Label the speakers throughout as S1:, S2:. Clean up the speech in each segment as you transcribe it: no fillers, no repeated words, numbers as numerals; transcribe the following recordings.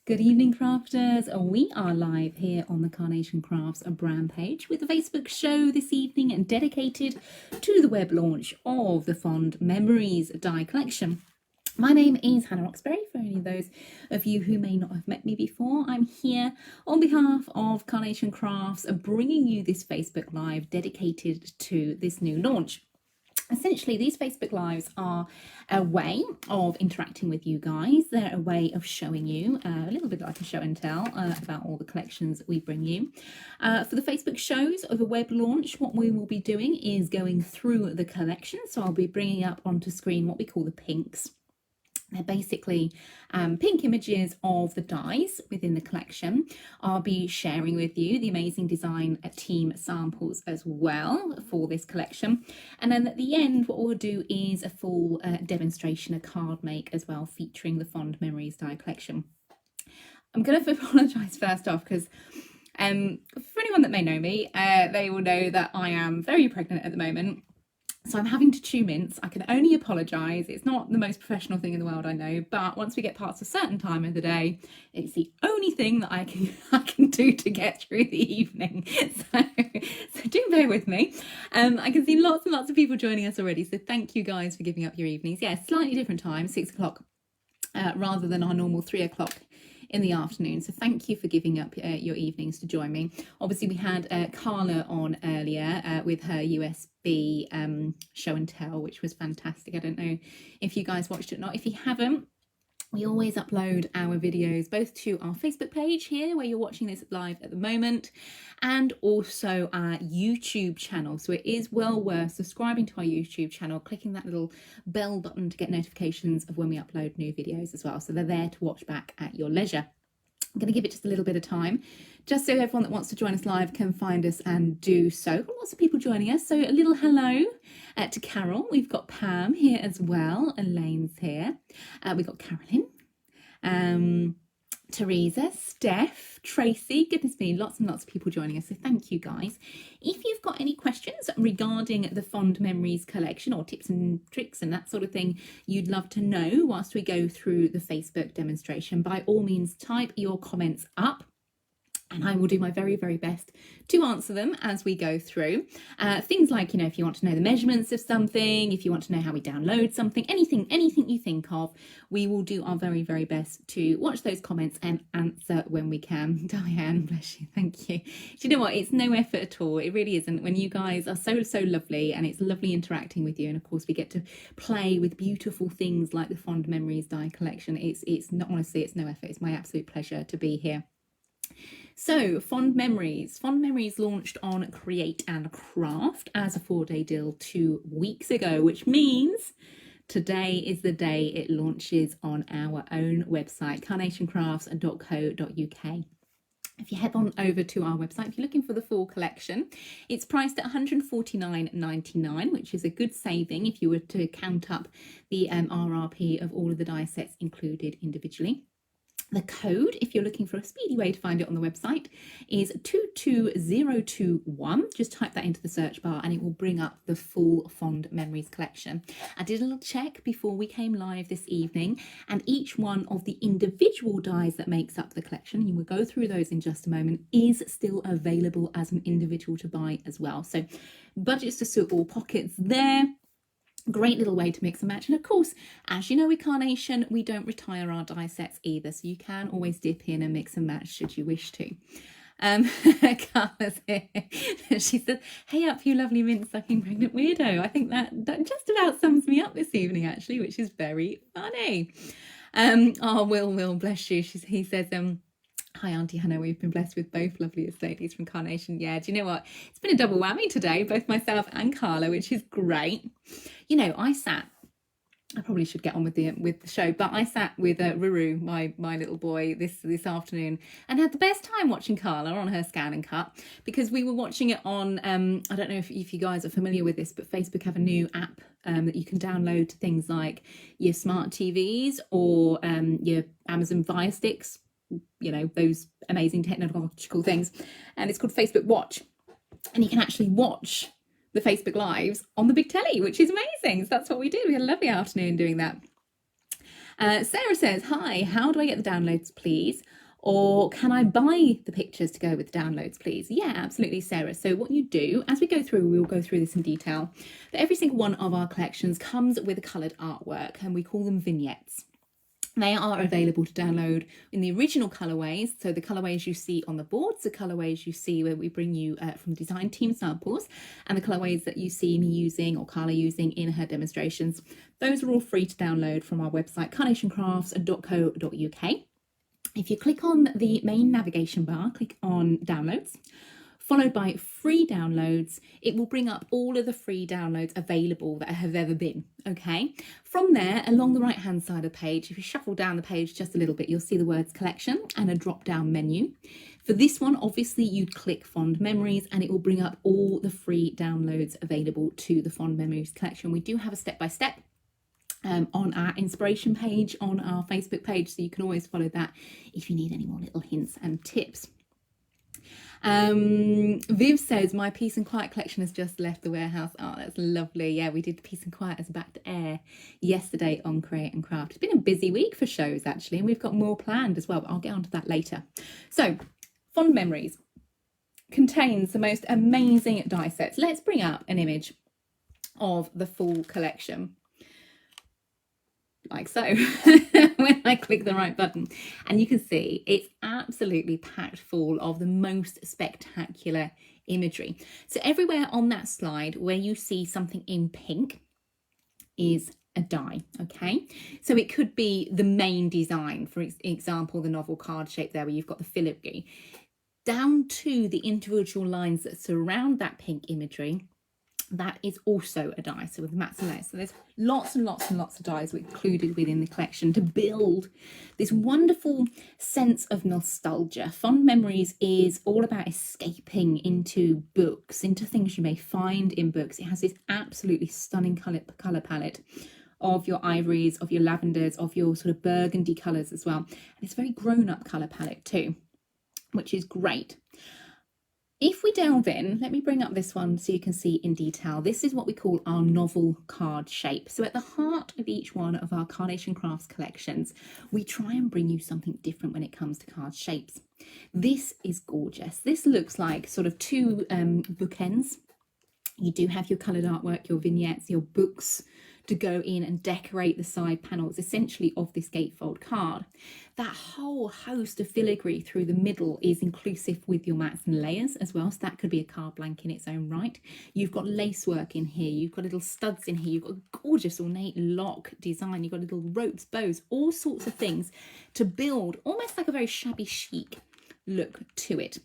S1: Good evening, crafters. We are live here on the Carnation Crafts brand page with a Facebook show this evening and dedicated to the web launch of the Fond Memories die collection. My name is Hannah Roxbury. For any of those of you who may not have met me before, I'm here on behalf of Carnation Crafts, bringing you this Facebook Live dedicated to this new launch. Essentially, these Facebook Lives are a way of interacting with you guys. They're a way of showing you a little bit like a show and tell about all the collections we bring you. For the Facebook shows of a web launch, what we will be doing is going through the collection. So I'll be bringing up onto screen what we call the pinks. They're basically pink images of the dies within the collection. I'll be sharing with you the amazing design team samples as well for this collection. And then at the end, what we'll do is a full demonstration, a card make as well, featuring the Fond Memories die collection. I'm going to apologise first off because for anyone that may know me, they will know that I am very pregnant at the moment. So I'm having to chew mints. I can only apologise. It's not the most professional thing in the world, I know, but once we get past a certain time of the day, it's the only thing that I can do to get through the evening. So do bear with me. I can see lots and lots of people joining us already, so thank you guys for giving up your evenings. Yeah, slightly different time, 6 o'clock, rather than our normal 3 o'clock in the afternoon. So thank you for giving up your evenings to join me. Obviously we had Carla on earlier with her USB show and tell, which was fantastic. I don't know if you guys watched it or not. If you haven't, we always upload our videos both to our Facebook page here where you're watching this live at the moment, and also our YouTube channel. So it is well worth subscribing to our YouTube channel, clicking that little bell button to get notifications of when we upload new videos as well. So they're there to watch back at your leisure. I'm going to give it just a little bit of time, just so everyone that wants to join us live can find us and do so. Lots of people joining us. So a little hello to Carol. We've got Pam here as well. Elaine's here. We've got Carolyn, Teresa, Steph, Tracy. Goodness me, lots and lots of people joining us. So thank you guys. If you've got any questions regarding the Fond Memories collection or tips and tricks and that sort of thing you'd love to know whilst we go through the Facebook demonstration, by all means type your comments up and I will do my very, very best to answer them as we go through. Things like, if you want to know the measurements of something, if you want to know how we download something, anything you think of, we will do our very, very best to watch those comments and answer when we can. Diane, bless you, thank you. Do you know what? It's no effort at all. It really isn't. When you guys are so lovely, and it's lovely interacting with you, and of course we get to play with beautiful things like the Fond Memories die collection. It's not, honestly, it's no effort. It's my absolute pleasure to be here. So Fond Memories launched on Create and Craft as a 4-day deal 2 weeks ago, which means today is the day it launches on our own website, carnationcrafts.co.uk. If you head on over to our website, if you're looking for the full collection, it's priced at £149.99, which is a good saving if you were to count up the RRP of all of the die sets included individually. The code, if you're looking for a speedy way to find it on the website, is 22021. Just type that into the search bar and it will bring up the full Fond Memories collection. I did a little check before we came live this evening, and each one of the individual dies that makes up the collection, and we'll go through those in just a moment, is still available as an individual to buy as well. So budgets to suit all pockets there. Great little way to mix and match. And of course, as you know, with Carnation, we don't retire our die sets either, so you can always dip in and mix and match should you wish to. Carla's here. She said, "Hey up, you lovely mint-sucking pregnant weirdo." I think that just about sums me up this evening, actually, which is very funny. Oh, Will, bless you. He says, "Hi, Auntie Hannah, we've been blessed with both lovely ladies from Carnation." Yeah, do you know what? It's been a double whammy today, both myself and Carla, which is great. I probably should get on with the show, but I sat with Ruru, my little boy, this afternoon, and had the best time watching Carla on her scan and cut, because we were watching it on, I don't know if you guys are familiar with this, but Facebook have a new app that you can download to things like your smart TVs or your Amazon Fire Sticks, those amazing technological things, and it's called Facebook Watch, and you can actually watch the Facebook Lives on the big telly, which is amazing. So that's what we did. We had a lovely afternoon doing that. Sarah says, hi, how do I get the downloads, please? Or can I buy the pictures to go with the downloads, please? Yeah, absolutely, Sarah. So what you do, as we go through, we'll go through this in detail, but every single one of our collections comes with a coloured artwork, and we call them vignettes. They are available to download in the original colourways, so the colourways you see on the boards, the colourways you see where we bring you from design team samples, and the colourways that you see me using or Carla using in her demonstrations. Those are all free to download from our website, carnationcrafts.co.uk. If you click on the main navigation bar, click on downloads, followed by free downloads, it will bring up all of the free downloads available that have ever been, okay? From there, along the right-hand side of the page, if you shuffle down the page just a little bit, you'll see the words collection and a drop-down menu. For this one, obviously, you'd click Fond Memories and it will bring up all the free downloads available to the Fond Memories collection. We do have a step-by-step on our inspiration page on our Facebook page, so you can always follow that if you need any more little hints and tips. Viv says, my Peace and Quiet collection has just left the warehouse. Oh, that's lovely. Yeah, we did the Peace and Quiet as a back to air yesterday on Create and Craft. It's been a busy week for shows, actually, and we've got more planned as well, but I'll get onto that later. So, Fond Memories contains the most amazing die sets. Let's bring up an image of the full collection. Like so, when I click the right button, and you can see it's absolutely packed full of the most spectacular imagery. So everywhere on that slide where you see something in pink is a die, okay? So it could be the main design, for example, the novel card shape there where you've got the filigree, down to the individual lines that surround that pink imagery. That is also a die, so with mats and layers. So there's lots and lots and lots of dies included within the collection to build this wonderful sense of nostalgia. Fond Memories is all about escaping into books, into things you may find in books. It has this absolutely stunning colour palette of your ivories, of your lavenders, of your sort of burgundy colours as well. And it's a very grown-up colour palette too, which is great. If we delve in, let me bring up this one so you can see in detail. This is what we call our novel card shape. So at the heart of each one of our Carnation Crafts collections, we try and bring you something different when it comes to card shapes. This is gorgeous. This looks like sort of two bookends. You do have your coloured artwork, your vignettes, your books to go in and decorate the side panels, essentially, of this gatefold card. That whole host of filigree through the middle is inclusive with your mats and layers as well, so that could be a card blank in its own right. You've got lace work in here, you've got little studs in here, you've got a gorgeous ornate lock design, you've got little ropes, bows, all sorts of things to build almost like a very shabby chic look to it.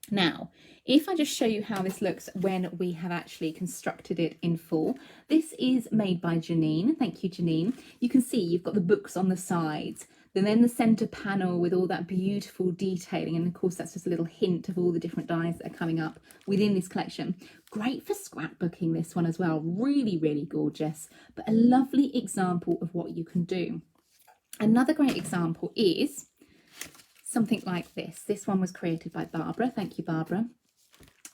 S1: Now, if I just show you how this looks when we have actually constructed it in full, this is made by Janine. Thank you, Janine. You can see you've got the books on the sides, then the centre panel with all that beautiful detailing. And of course, that's just a little hint of all the different dies that are coming up within this collection. Great for scrapbooking, this one as well. Really, really gorgeous, but a lovely example of what you can do. Another great example is something like this. This one was created by Barbara. Thank you, Barbara.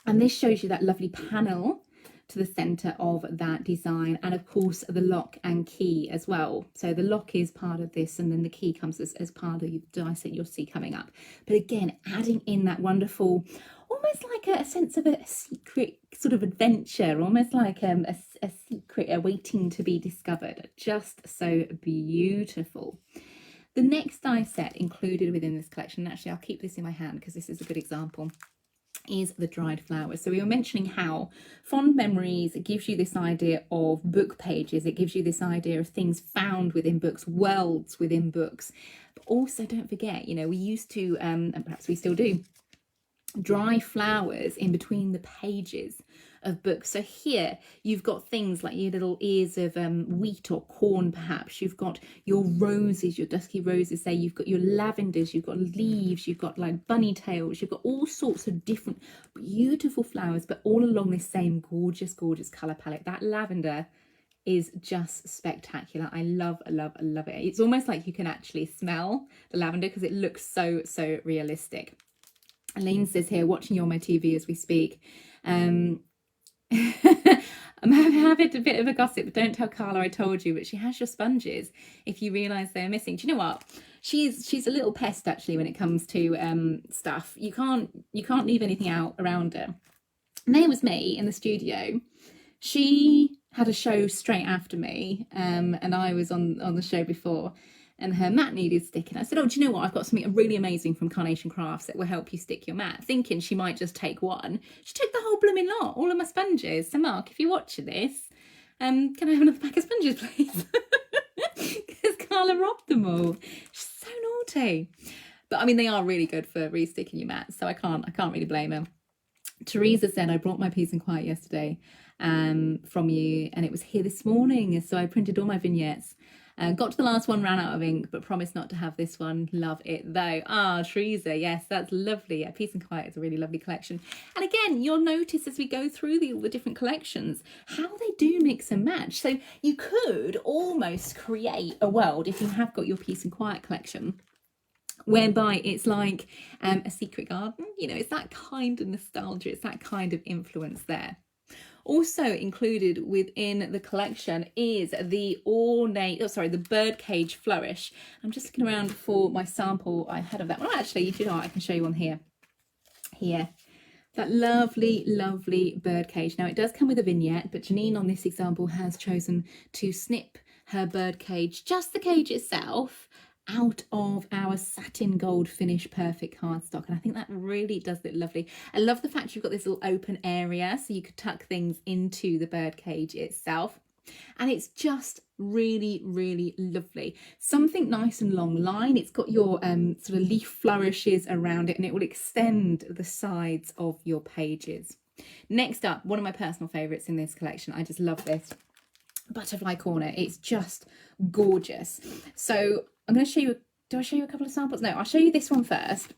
S1: And this shows you that lovely panel to the centre of that design, and of course the lock and key as well. So the lock is part of this, and then the key comes as part of the die set you'll see coming up. But again, adding in that wonderful, almost like a sense of a secret sort of adventure, almost like a secret awaiting to be discovered. Just so beautiful. The next die set included within this collection, and actually I'll keep this in my hand because this is a good example, is the dried flowers. So we were mentioning how Fond Memories, it gives you this idea of book pages, it gives you this idea of things found within books, worlds within books. But also don't forget, you know, we used to, and perhaps we still do, dry flowers in between the pages of books. So here you've got things like your little ears of wheat or corn, perhaps. You've got your roses, your dusky roses there. You've got your lavenders, you've got leaves, you've got like bunny tails, you've got all sorts of different beautiful flowers, but all along this same gorgeous, gorgeous colour palette. That lavender is just spectacular. I love it. It's almost like you can actually smell the lavender because it looks so realistic. Elaine says here, watching you on my TV as we speak. I'm having a bit of a gossip, but don't tell Carla I told you, but she has your sponges if you realise they're missing. Do you know what? She's a little pest actually when it comes to stuff. You can't leave anything out around her. And there was me in the studio. She had a show straight after me, and I was on the show before, and her mat needed sticking. I said, oh, do you know what? I've got something really amazing from Carnation Crafts that will help you stick your mat. Thinking she might just take one. She took the whole blooming lot, all of my sponges. So Mark, if you're watching this, can I have another pack of sponges, please? Because Carla robbed them all. She's so naughty. But I mean, they are really good for re-sticking your mat, so I can't really blame her. Teresa said, I brought my Peace and Quiet yesterday from you, and it was here this morning. So I printed all my vignettes. Got to the last one, ran out of ink, but promised not to have this one. Love it though. Ah, Teresa, yes, that's lovely. Yeah, Peace and Quiet is a really lovely collection. And again, you'll notice as we go through all the different collections, how they do mix and match. So you could almost create a world, if you have got your Peace and Quiet collection, whereby it's like a secret garden. You know, it's that kind of nostalgia, it's that kind of influence there. Also included within the collection is the the birdcage flourish. I'm just looking around for my sample I had of that one. Oh, actually, you know what? I can show you one here. Here. That lovely, lovely birdcage. Now, it does come with a vignette, but Janine on this example has chosen to snip her birdcage, just the cage itself, out of our satin gold finish perfect cardstock, and I think that really does look lovely. I love the fact you've got this little open area so you could tuck things into the birdcage itself, and it's just really, really lovely. Something nice and long line. It's got your sort of leaf flourishes around it, and it will extend the sides of your pages. Next up, one of my personal favorites in this collection, I just love this butterfly corner. It's just gorgeous. So I'm going to show you, do I show you a couple of samples? No, I'll show you this one first,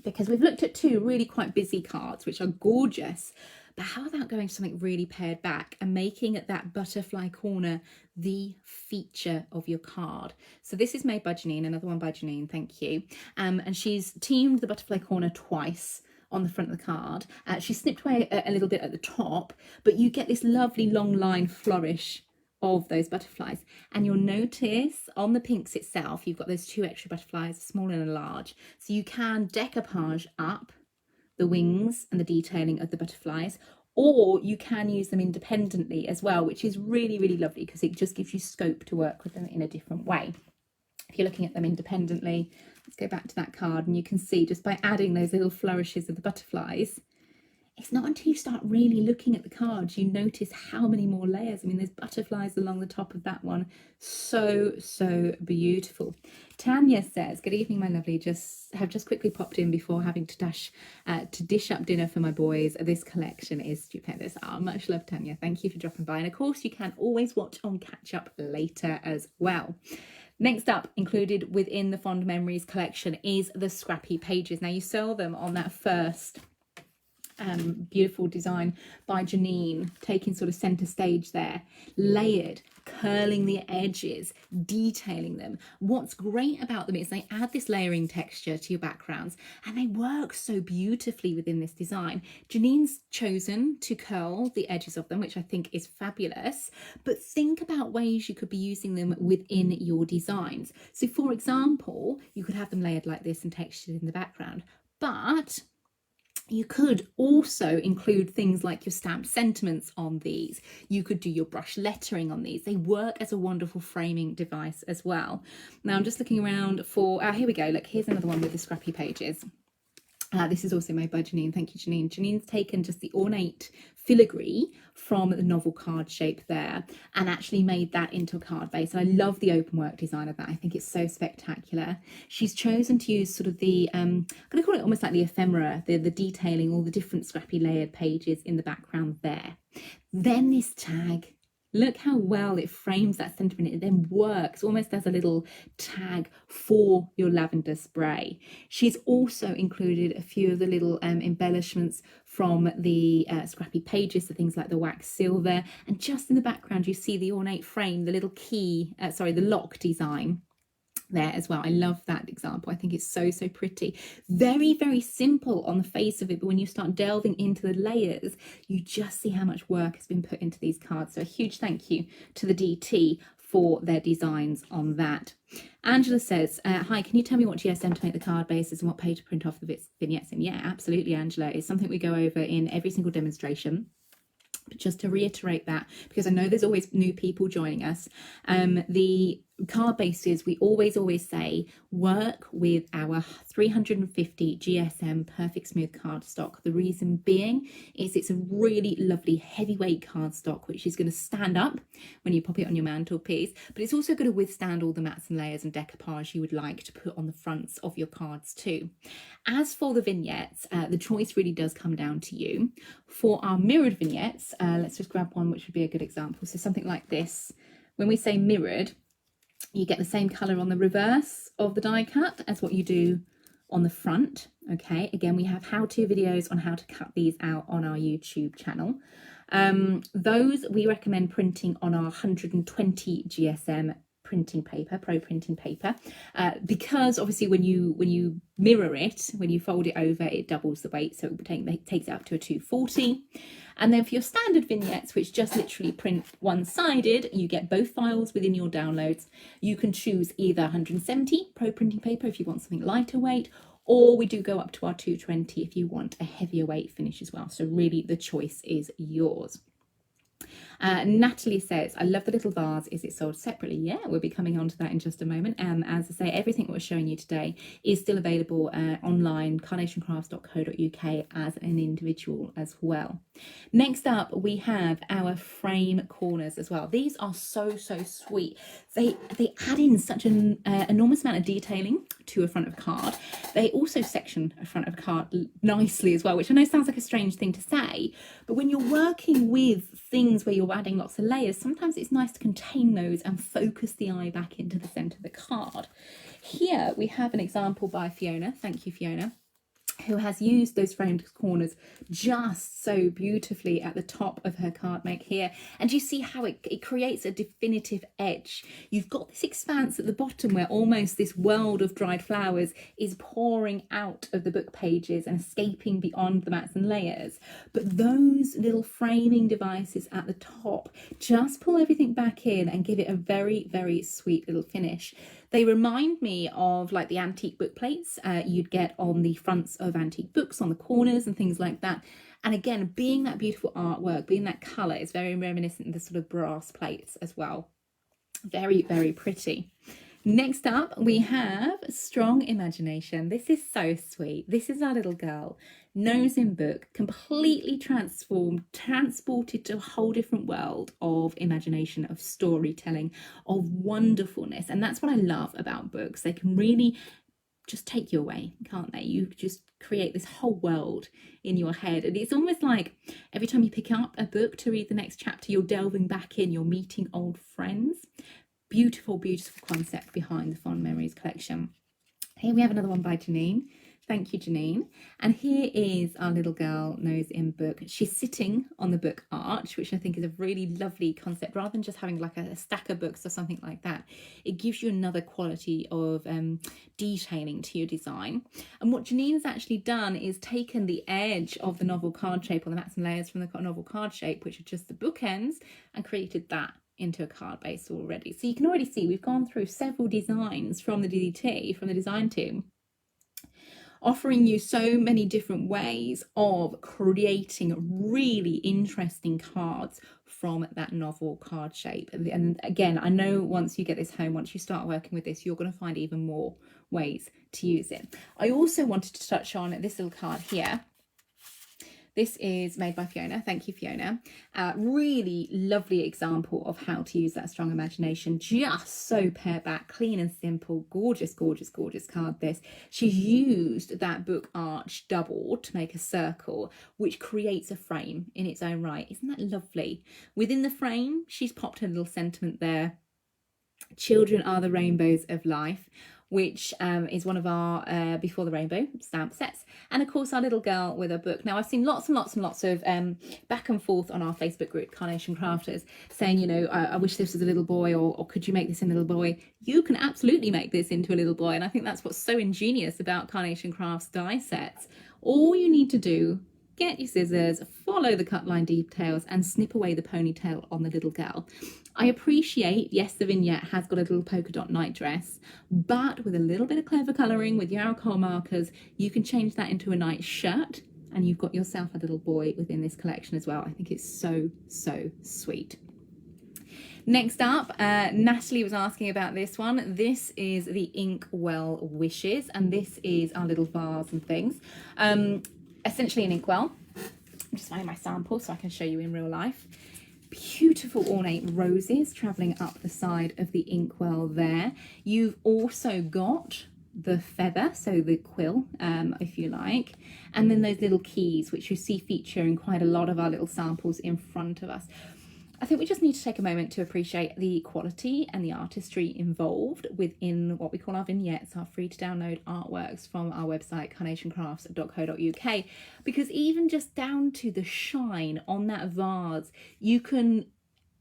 S1: because we've looked at two really quite busy cards, which are gorgeous. But how about going something really pared back and making that butterfly corner the feature of your card? So this is made by Janine, another one by Janine, thank you. And she's teamed the butterfly corner twice on the front of the card. She snipped away a little bit at the top, but you get this lovely long line flourish of those butterflies. And you'll notice on the pinks itself, you've got those two extra butterflies, a small and a large. So you can decoupage up the wings and the detailing of the butterflies, or you can use them independently as well, which is really, really lovely because it just gives you scope to work with them in a different way. If you're looking at them independently, let's go back to that card, and you can see just by adding those little flourishes of the butterflies, it's not until you start really looking at the cards you notice how many more layers. I mean, there's butterflies along the top of that one. So, so beautiful. Tanya says, good evening, my lovely. Have just quickly popped in before having to dish up dinner for my boys. This collection is stupendous. Ah, much love, Tanya. Thank you for dropping by. And of course, you can always watch on catch up later as well. Next up, included within the Fond Memories collection is the Scrappy pages. Now, you saw them on that first beautiful design by Janine, taking sort of center stage there, layered, curling the edges, detailing them. What's great about them is they add this layering texture to your backgrounds, and they work so beautifully within this design. Janine's chosen to curl the edges of them, which I think is fabulous, but think about ways you could be using them within your designs. So for example, you could have them layered like this and textured in the background, but you could also include things like your stamped sentiments on these. You could do your brush lettering on these. They work as a wonderful framing device as well. Now I'm just looking around for, here we go. Look, here's another one with the Scrappy pages. This is also made by Janine. Thank you, Janine. Janine's taken just the ornate filigree from the novel card shape there and actually made that into a card base. And I love the open work design of that. I think it's so spectacular. She's chosen to use sort of the, I'm going to call it almost like the ephemera, the detailing, all the different Scrappy layered pages in the background there. Then this tag. Look how well it frames that sentiment. It then works almost as a little tag for your lavender spray. She's also included a few of the little embellishments from the Scrappy pages, so things like the wax seal there. And just in the background, you see the ornate frame, the little key, the lock design there as well. I love that example. I think it's so pretty. Very, very simple on the face of it, but when you start delving into the layers, you just see how much work has been put into these cards. So a huge thank you to the DT for their designs on that. Angela says, hi, can you tell me what GSM to make the card bases and what page to print off the vignettes in? Yeah, absolutely, Angela. It's something we go over in every single demonstration. But just to reiterate that, because I know there's always new people joining us, the card bases, we always say, work with our 350 GSM Perfect Smooth cardstock. The reason being is it's a really lovely heavyweight cardstock, which is going to stand up when you pop it on your mantelpiece, but it's also going to withstand all the mats and layers and decoupage you would like to put on the fronts of your cards too. As for the vignettes, the choice really does come down to you. For our mirrored vignettes, let's just grab one which would be a good example. So something like this. When we say mirrored, you get the same colour on the reverse of the die cut as what you do on the front. Okay, again, we have how-to videos on how to cut these out on our YouTube channel. Those we recommend printing on our 120 GSM printing paper, pro printing paper, because obviously when you mirror it, when you fold it over, it doubles the weight, so it takes it up to a 240. And then for your standard vignettes, which just literally print one-sided, you get both files within your downloads. You can choose either 170 pro printing paper if you want something lighter weight, or we do go up to our 220 if you want a heavier weight finish as well. So really the choice is yours. Natalie says, I love the little vase. Is it sold separately? Yeah, we'll be coming on to that in just a moment. As I say, everything we're showing you today is still available online, carnationcrafts.co.uk as an individual as well. Next up, we have our frame corners as well. These are so sweet. They add in such an enormous amount of detailing to a front of card. They also section a front of card nicely as well, which I know sounds like a strange thing to say, but when you're working with things where you're adding lots of layers, sometimes it's nice to contain those and focus the eye back into the centre of the card. Here we have an example by Fiona. Thank you, Fiona, who has used those framed corners just so beautifully at the top of her card make here. And you see how it creates a definitive edge. You've got this expanse at the bottom where almost this world of dried flowers is pouring out of the book pages and escaping beyond the mats and layers. But those little framing devices at the top just pull everything back in and give it a very sweet little finish. They remind me of like the antique book plates you'd get on the fronts of antique books on the corners and things like that. And again, being that beautiful artwork, being that colour, is very reminiscent of the sort of brass plates as well. Very pretty. Next up, we have Strong Imagination. This is so sweet. This is our little girl, nose in book, completely transformed, transported to a whole different world of imagination, of storytelling, of wonderfulness. And that's what I love about books. They can really just take you away, can't they? You just create this whole world in your head. And it's almost like every time you pick up a book to read the next chapter, you're delving back in, you're meeting old friends. Beautiful concept behind the Fond Memories collection. Here we have another one by Janine. Thank you, Janine. And here is our little girl, nose in book. She's sitting on the book arch, which I think is a really lovely concept. Rather than just having like a stack of books or something like that, it gives you another quality of detailing to your design. And what Janine has actually done is taken the edge of the novel card shape, or the mats and layers from the novel card shape, which are just the bookends, and created that into a card base already. So you can already see we've gone through several designs from the DDT, from the design team, offering you so many different ways of creating really interesting cards from that novel card shape. And again, I know once you get this home, once you start working with this, you're going to find even more ways to use it. I also wanted to touch on this little card here. This is made by Fiona. Thank you, Fiona. Really lovely example of how to use that strong imagination. Just so pared back, clean and simple. Gorgeous card this. She's used that book arch double to make a circle, which creates a frame in its own right. Isn't that lovely? Within the frame, she's popped a little sentiment there. Children are the rainbows of life. which is one of our Before the Rainbow stamp sets. And of course, our little girl with a book. Now, I've seen lots and lots and lots of back and forth on our Facebook group, Carnation Crafters, saying, you know, I wish this was a little boy, or could you make this into a little boy? You can absolutely make this into a little boy. And I think that's what's so ingenious about Carnation Crafts die sets. All you need to do, get your scissors, follow the cut line details, and snip away the ponytail on the little girl. I appreciate, yes, the vignette has got a little polka dot nightdress, but with a little bit of clever colouring with your alcohol markers, you can change that into a night shirt, and you've got yourself a little boy within this collection as well. I think it's so, so sweet. Next up, Natalie was asking about this one. This is the Inkwell Wishes, and this is our little vase and things. Essentially an inkwell. I'm just finding my sample so I can show you in real life. Beautiful ornate roses travelling up the side of the inkwell there. You've also got the feather, so the quill, if you like, and then those little keys, which you see feature in quite a lot of our little samples in front of us. I think we just need to take a moment to appreciate the quality and the artistry involved within what we call our vignettes, our free to download artworks from our website, carnationcrafts.co.uk, because even just down to the shine on that vase, you can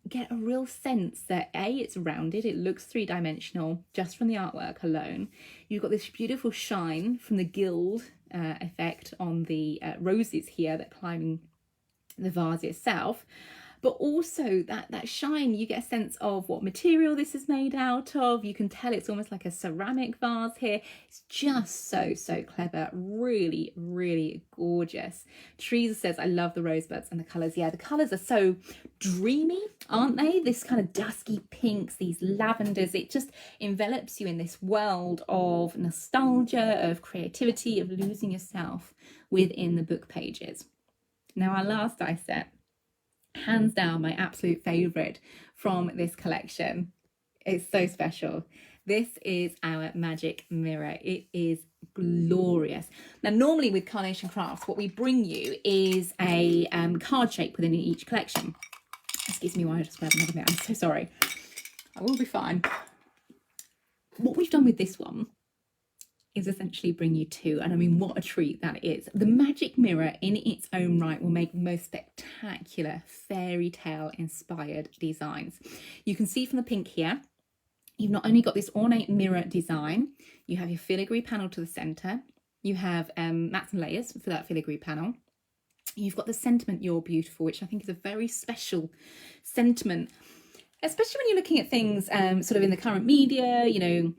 S1: get a real sense that it's rounded, it looks three-dimensional just from the artwork alone. You've got this beautiful shine from the gild effect on the roses here that climbing the vase itself. But also that shine, you get a sense of what material this is made out of. You can tell it's almost like a ceramic vase here. It's just so, so clever. Really, really gorgeous. Teresa says, I love the rosebuds and the colours. Yeah, the colours are so dreamy, aren't they? This kind of dusky pinks, these lavenders. It just envelops you in this world of nostalgia, of creativity, of losing yourself within the book pages. Now, our last die set, hands down my absolute favourite from this collection. It's so special. This is our magic mirror. It is glorious. Now, normally with Carnation Crafts, what we bring you is a card shape within each collection. Excuse me while I just grab another bit. I'm so sorry. I will be fine. What we've done with this one is essentially bring you two, and I mean, what a treat that is. The magic mirror in its own right will make the most spectacular fairy tale inspired designs. You can see from the pink here, you've not only got this ornate mirror design, you have your filigree panel to the center, you have mats and layers for that filigree panel. You've got the sentiment, "You're beautiful," which I think is a very special sentiment, especially when you're looking at things sort of in the current media, you know,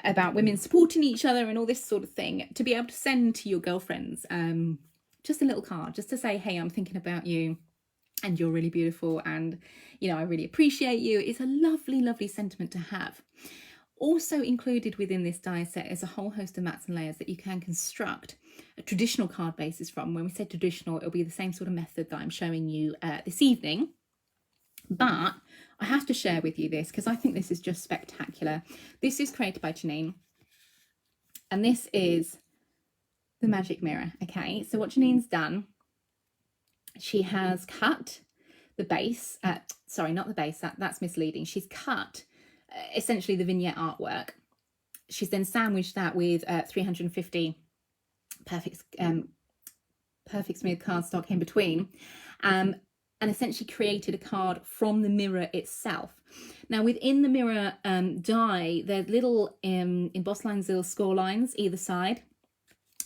S1: about women supporting each other and all this sort of thing, to be able to send to your girlfriends just a little card, just to say, hey, I'm thinking about you and you're really beautiful and, you know, I really appreciate you. It's a lovely, lovely sentiment to have. Also included within this die set is a whole host of mats and layers that you can construct a traditional card bases from. When we say traditional, it'll be the same sort of method that I'm showing you this evening. But I have to share with you this because I think this is just spectacular. This is created by Janine, and this is the magic mirror. Okay, so what Janine's done, she has cut the base, sorry, not the base, that's misleading. She's cut essentially the vignette artwork. She's then sandwiched that with 350 perfect smooth cardstock in between. And essentially created a card from the mirror itself. Now, within the mirror die, there's little embossed lines, little score lines either side.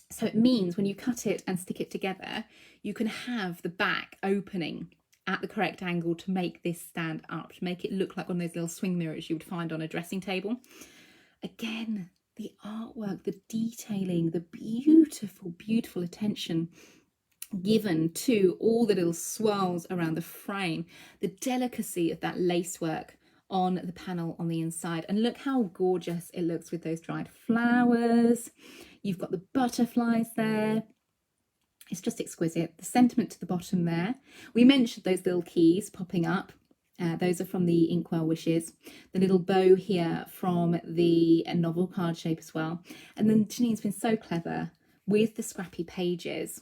S1: So it means when you cut it and stick it together, you can have the back opening at the correct angle to make this stand up, to make it look like one of those little swing mirrors you would find on a dressing table. Again, the artwork, the detailing, the beautiful, beautiful attention given to all the little swirls around the frame, the delicacy of that lacework on the panel on the inside. And look how gorgeous it looks with those dried flowers. You've got the butterflies there. It's just exquisite. The sentiment to the bottom there. We mentioned those little keys popping up. Those are from the Inkwell Wishes. The little bow here from the novel card shape as well. And then Janine's been so clever with the scrappy pages.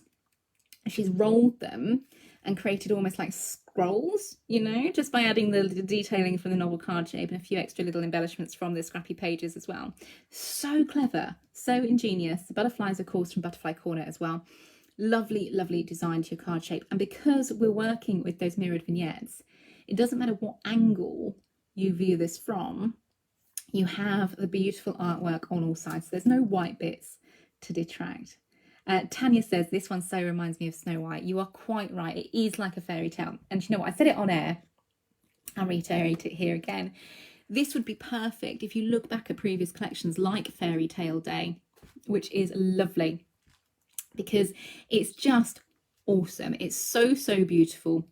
S1: She's rolled them and created almost like scrolls, you know, just by adding the detailing from the novel card shape and a few extra little embellishments from the scrappy pages as well. So clever, so ingenious. The butterflies, of course, from Butterfly Corner as well. Lovely, lovely design to your card shape. And because we're working with those mirrored vignettes, it doesn't matter what angle you view this from, you have the beautiful artwork on all sides. So there's no white bits to detract. Tanya says, this one so reminds me of Snow White. You are quite right. It is like a fairy tale. And you know what? I said it on air. I'll reiterate it here again. This would be perfect if you look back at previous collections like Fairy Tale Day, which is lovely because it's just awesome. It's so, so beautiful.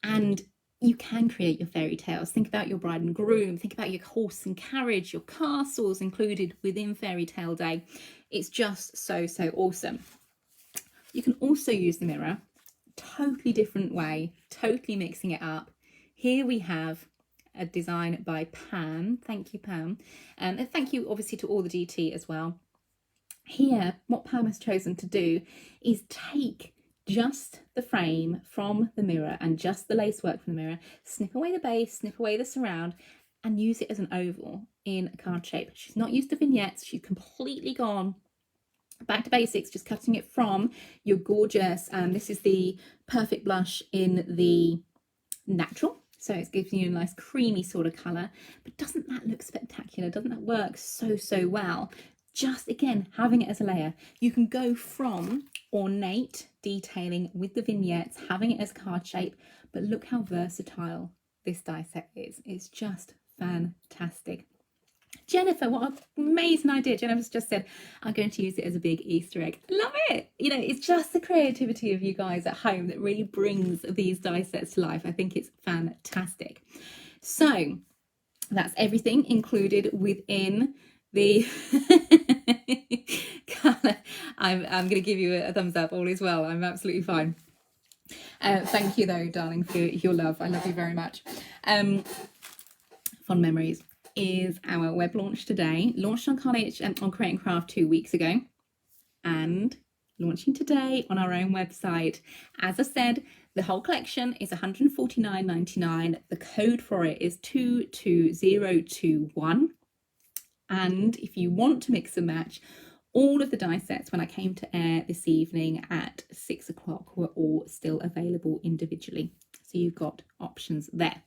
S1: And you can create your fairy tales. Think about your bride and groom. Think about your horse and carriage, your castles included within Fairy Tale Day. It's just so, so awesome. You can also use the mirror, totally different way, totally mixing it up. Here we have a design by Pam. Thank you, Pam. And thank you, obviously, to all the DT as well. Here, what Pam has chosen to do is take just the frame from the mirror and just the lace work from the mirror, snip away the base, snip away the surround, and use it as an oval in a card shape. She's not used the vignettes. She's completely gone back to basics, just cutting it from your gorgeous, this is the Perfect Blush in the natural. So it gives you a nice creamy sort of colour. But doesn't that look spectacular? Doesn't that work so, so well? Just, again, having it as a layer. You can go from ornate detailing with the vignettes, having it as card shape, but look how versatile this die set is. It's just fantastic. Jennifer, what an amazing idea. Jennifer's just said, I'm going to use it as a big Easter egg. Love it. You know, it's just the creativity of you guys at home that really brings these die sets to life. I think it's fantastic. So that's everything included within the colour. I'm going to give you a thumbs up. All is well. I'm absolutely fine. Thank you, though, darling, for your love. I love you very much. Fond Memories is our web launch today. Launched on Carnation on Create and Craft 2 weeks ago, and launching today on our own website. As I said, the whole collection is $149.99. The code for it is 22021. And if you want to mix and match, all of the die sets when I came to air this evening at 6 o'clock were all still available individually. So you've got options there.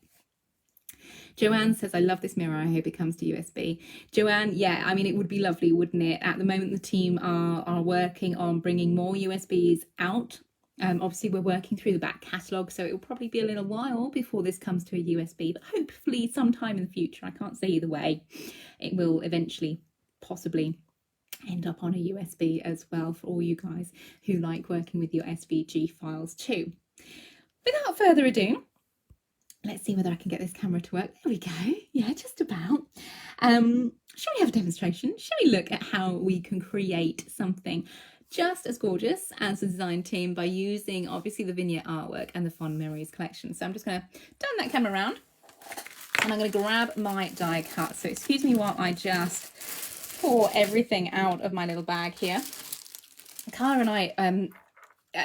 S1: Joanne says, I love this mirror. I hope it comes to USB. Joanne, yeah, I mean, it would be lovely, wouldn't it? At the moment, the team are working on bringing more USBs out. Obviously, we're working through the back catalogue, so it will probably be a little while before this comes to a USB, but hopefully sometime in the future. I can't say either way. It will eventually possibly end up on a USB as well for all you guys who like working with your SVG files too. Without further ado, let's see whether I can get this camera to work. There we go. Yeah, just about. Shall we have a demonstration? Shall we look at how we can create something just as gorgeous as the design team by using obviously the vignette artwork and the Fond Memories collection. So I'm just going to turn that camera around and I'm going to grab my die cut. So excuse me while I just pour everything out of my little bag here. Cara and I,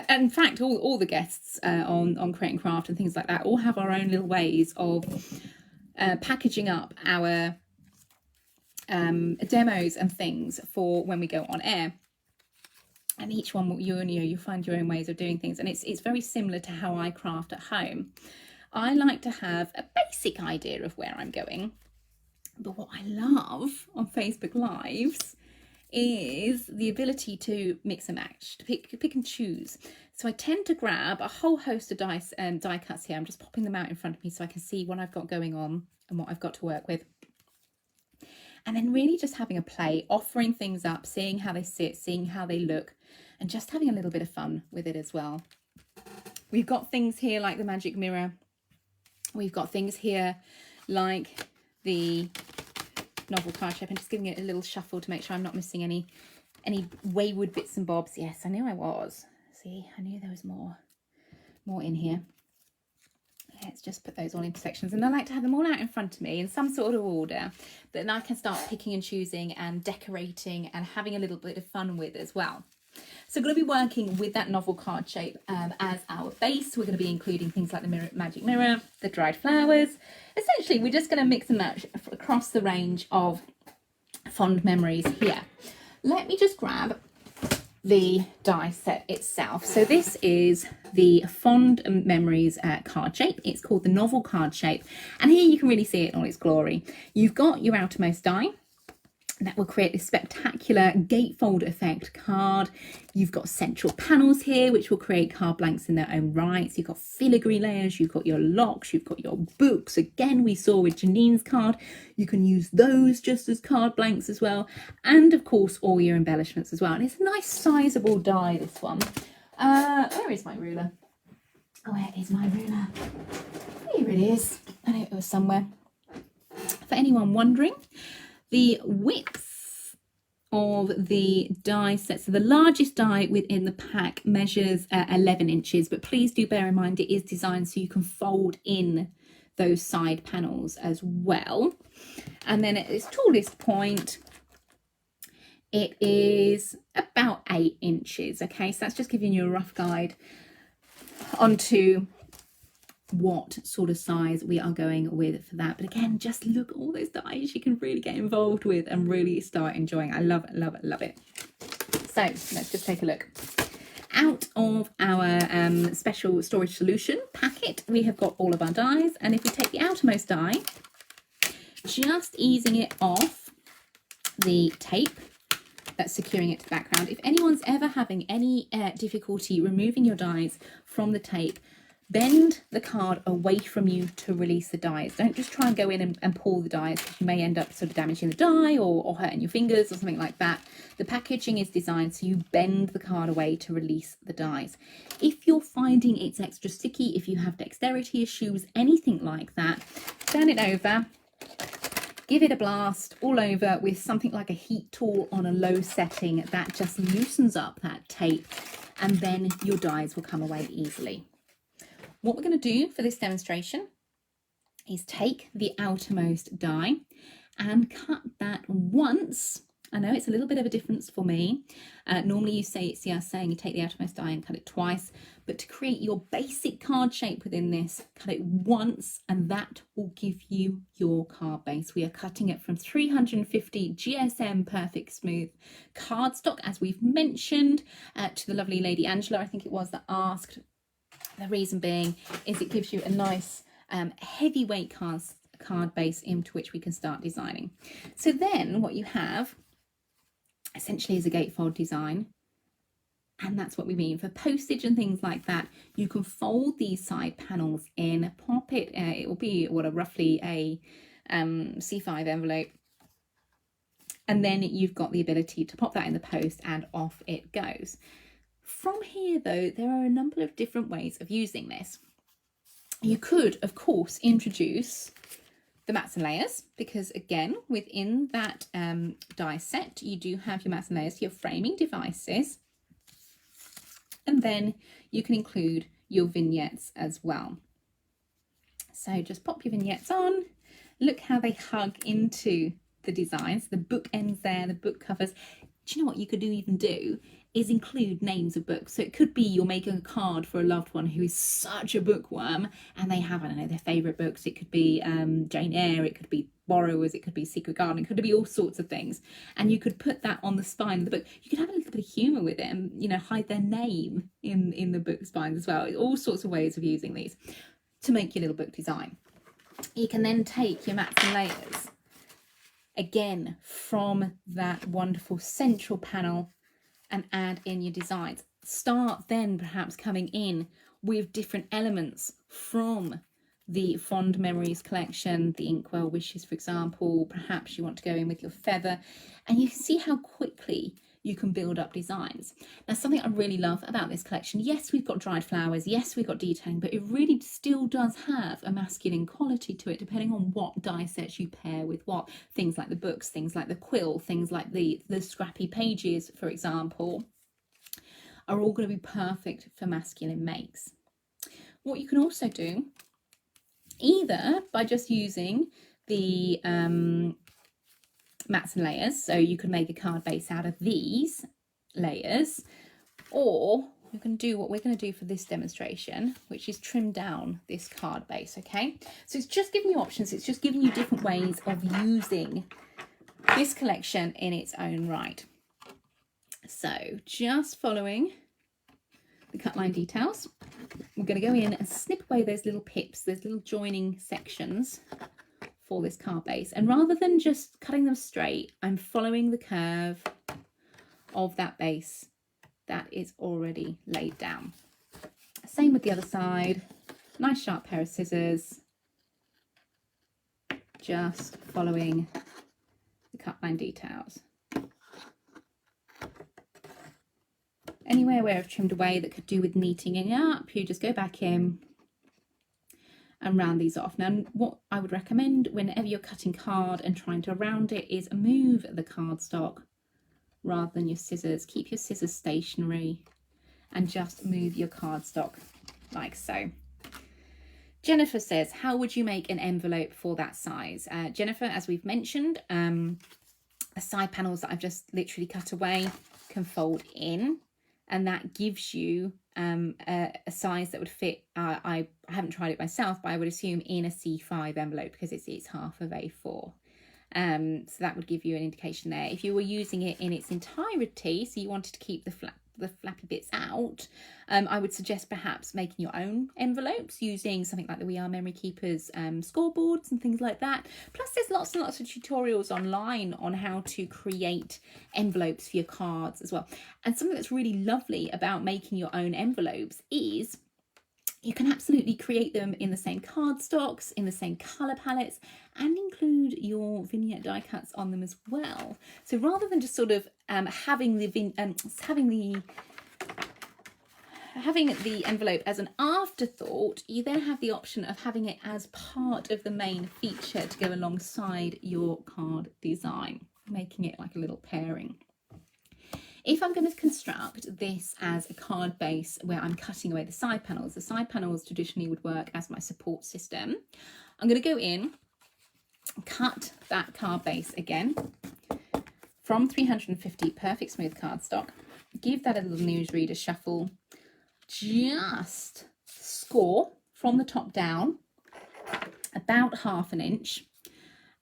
S1: in fact, all the guests on Create and Craft and things like that all have our own little ways of packaging up our demos and things for when we go on air. And each one, you find your own ways of doing things. And it's very similar to how I craft at home. I like to have a basic idea of where I'm going. But what I love on Facebook Lives is the ability to mix and match, to pick and choose. So I tend to grab a whole host of die cuts here. I'm just popping them out in front of me so I can see what I've got going on and what I've got to work with. And then really just having a play, offering things up, seeing how they sit, seeing how they look, and just having a little bit of fun with it as well. We've got things here like the magic mirror. We've got things here like the novel card shape, and just giving it a little shuffle to make sure I'm not missing any wayward bits and bobs. Yes, I knew I was. See, I knew there was more in here. Let's just put those all into sections, and I like to have them all out in front of me in some sort of order that then I can start picking and choosing and decorating and having a little bit of fun with as well. So we're going to be working with that novel card shape as our base. We're going to be including things like the magic mirror, the dried flowers. Essentially, we're just going to mix and match across the range of fond memories here. Let me just grab the die set itself. So this is the Fond Memories card shape. It's called the novel card shape, and here you can really see it in all its glory. You've got your outermost die that will create this spectacular gatefold effect card. You've got central panels here which will create card blanks in their own right. So you've got filigree layers, you've got your locks, you've got your books. Again, we saw with Janine's card, you can use those just as card blanks as well, and of course all your embellishments as well. And it's a nice sizable die, this one. Where is my ruler? Where is my ruler? Here it is. I know it was somewhere. For anyone wondering, the width of the die set, so the largest die within the pack measures 11 inches, but please do bear in mind it is designed so you can fold in those side panels as well. And then at its tallest point, it is about 8 inches. Okay, so that's just giving you a rough guide onto what sort of size we are going with for that. But again, just look at all those dies you can really get involved with and really start enjoying. I love it, love it, love it. So let's just take a look. Out of our special storage solution packet, we have got all of our dies, and if we take the outermost die, just easing it off the tape that's securing it to the background. If anyone's ever having any difficulty removing your dies from the tape, bend the card away from you to release the dies. Don't just try and go in and pull the dies, because you may end up sort of damaging the die or hurting your fingers or something like that. The packaging is designed so you bend the card away to release the dies. If you're finding it's extra sticky, if you have dexterity issues, anything like that, turn it over, give it a blast all over with something like a heat tool on a low setting. That just loosens up that tape, and then your dies will come away easily. What we're going to do for this demonstration is take the outermost die and cut that once. I know it's a little bit of a difference for me. Normally you see us saying you take the outermost die and cut it twice, but to create your basic card shape within this, cut it once, and that will give you your card base. We are cutting it from 350 GSM Perfect Smooth cardstock, as we've mentioned, to the lovely lady Angela, I think it was, that asked. The reason being is it gives you a nice heavyweight card base into which we can start designing. So then what you have essentially is a gatefold design, and that's what we mean for postage and things like that. You can fold these side panels in, pop it, it will be roughly a C5 envelope, and then you've got the ability to pop that in the post and off it goes. From here, though, there are a number of different ways of using this. You could, of course, introduce the mats and layers, because again, within that die set, you do have your mats and layers, your framing devices, and then you can include your vignettes as well. So just pop your vignettes on. Look how they hug into the designs, the book ends there, the book covers. Do you know what you could even do is include names of books. So it could be you're making a card for a loved one who is such a bookworm and they have, I don't know, their favourite books. It could be Jane Eyre, it could be Borrowers, it could be Secret Garden, it could be all sorts of things. And you could put that on the spine of the book. You could have a little bit of humour with it and, you know, hide their name in the book spines as well. All sorts of ways of using these to make your little book design. You can then take your mats and layers, again, from that wonderful central panel, and add in your designs. Start then perhaps coming in with different elements from the Fond Memories collection, the Inkwell Wishes, for example. Perhaps you want to go in with your feather, and you can see how quickly you can build up designs. Now, something I really love about this collection, yes, we've got dried flowers, yes, we've got detailing, but it really still does have a masculine quality to it, depending on what die sets you pair with what. Things like the books, things like the quill, things like the scrappy pages, for example, are all going to be perfect for masculine makes. What you can also do, either by just using the mats and layers, so you can make a card base out of these layers, Or you can do what we're going to do for this demonstration, which is trim down this card base, okay? So it's just giving you options. It's just giving you different ways of using this collection in its own right. So just following the cut line details, we're going to go in and snip away those little pips, those little joining sections for this card base. And rather than just cutting them straight, I'm following the curve of that base that is already laid down. Same with the other side. Nice sharp pair of scissors, just following the cut line details. Anywhere where I've trimmed away that could do with neatening up, you just go back in and round these off. Now, what I would recommend whenever you're cutting card and trying to round it is move the cardstock rather than your scissors. Keep your scissors stationary and just move your cardstock like so. Jennifer says, how would you make an envelope for that size? Jennifer, as we've mentioned, the side panels that I've just literally cut away can fold in, and that gives you a size that would fit. I haven't tried it myself, but I would assume in a C5 envelope because it's half of A4. So that would give you an indication there. If you were using it in its entirety, so you wanted to keep the flappy bits out, I would suggest perhaps making your own envelopes using something like the We Are Memory Keepers scoreboards and things like that. Plus there's lots and lots of tutorials online on how to create envelopes for your cards as well. And something that's really lovely about making your own envelopes is you can absolutely create them in the same cardstocks, in the same colour palettes, and include your vignette die cuts on them as well. So rather than just sort of having the envelope as an afterthought, you then have the option of having it as part of the main feature to go alongside your card design, making it like a little pairing. If I'm going to construct this as a card base where I'm cutting away the side panels traditionally would work as my support system. I'm going to go in, cut that card base again from 350 perfect smooth cardstock, give that a little newsreader shuffle, just score from the top down about 1/2 inch,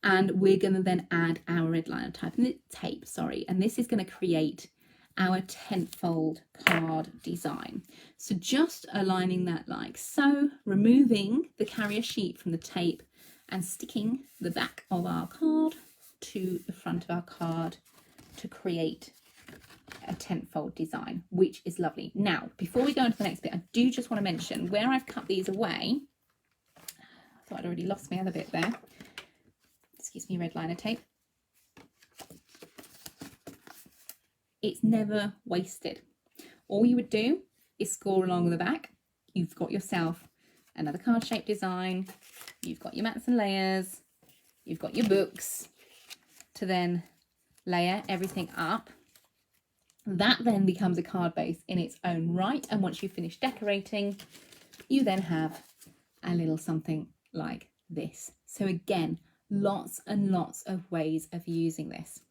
S1: and we're going to then add our red liner tape, and this is going to create our 10-fold card design. So just aligning that like so, removing the carrier sheet from the tape and sticking the back of our card to the front of our card to create a 10-fold design, which is lovely. Now, before we go into the next bit, I do just want to mention where I've cut these away. I thought I'd already lost my other bit there. Excuse me, red liner tape. It's never wasted. All you would do is score along the back. You've got yourself another card shape design. You've got your mats and layers. You've got your books to then layer everything up. That then becomes a card base in its own right. And once you finish decorating, you then have a little something like this. So again, lots and lots of ways of using this.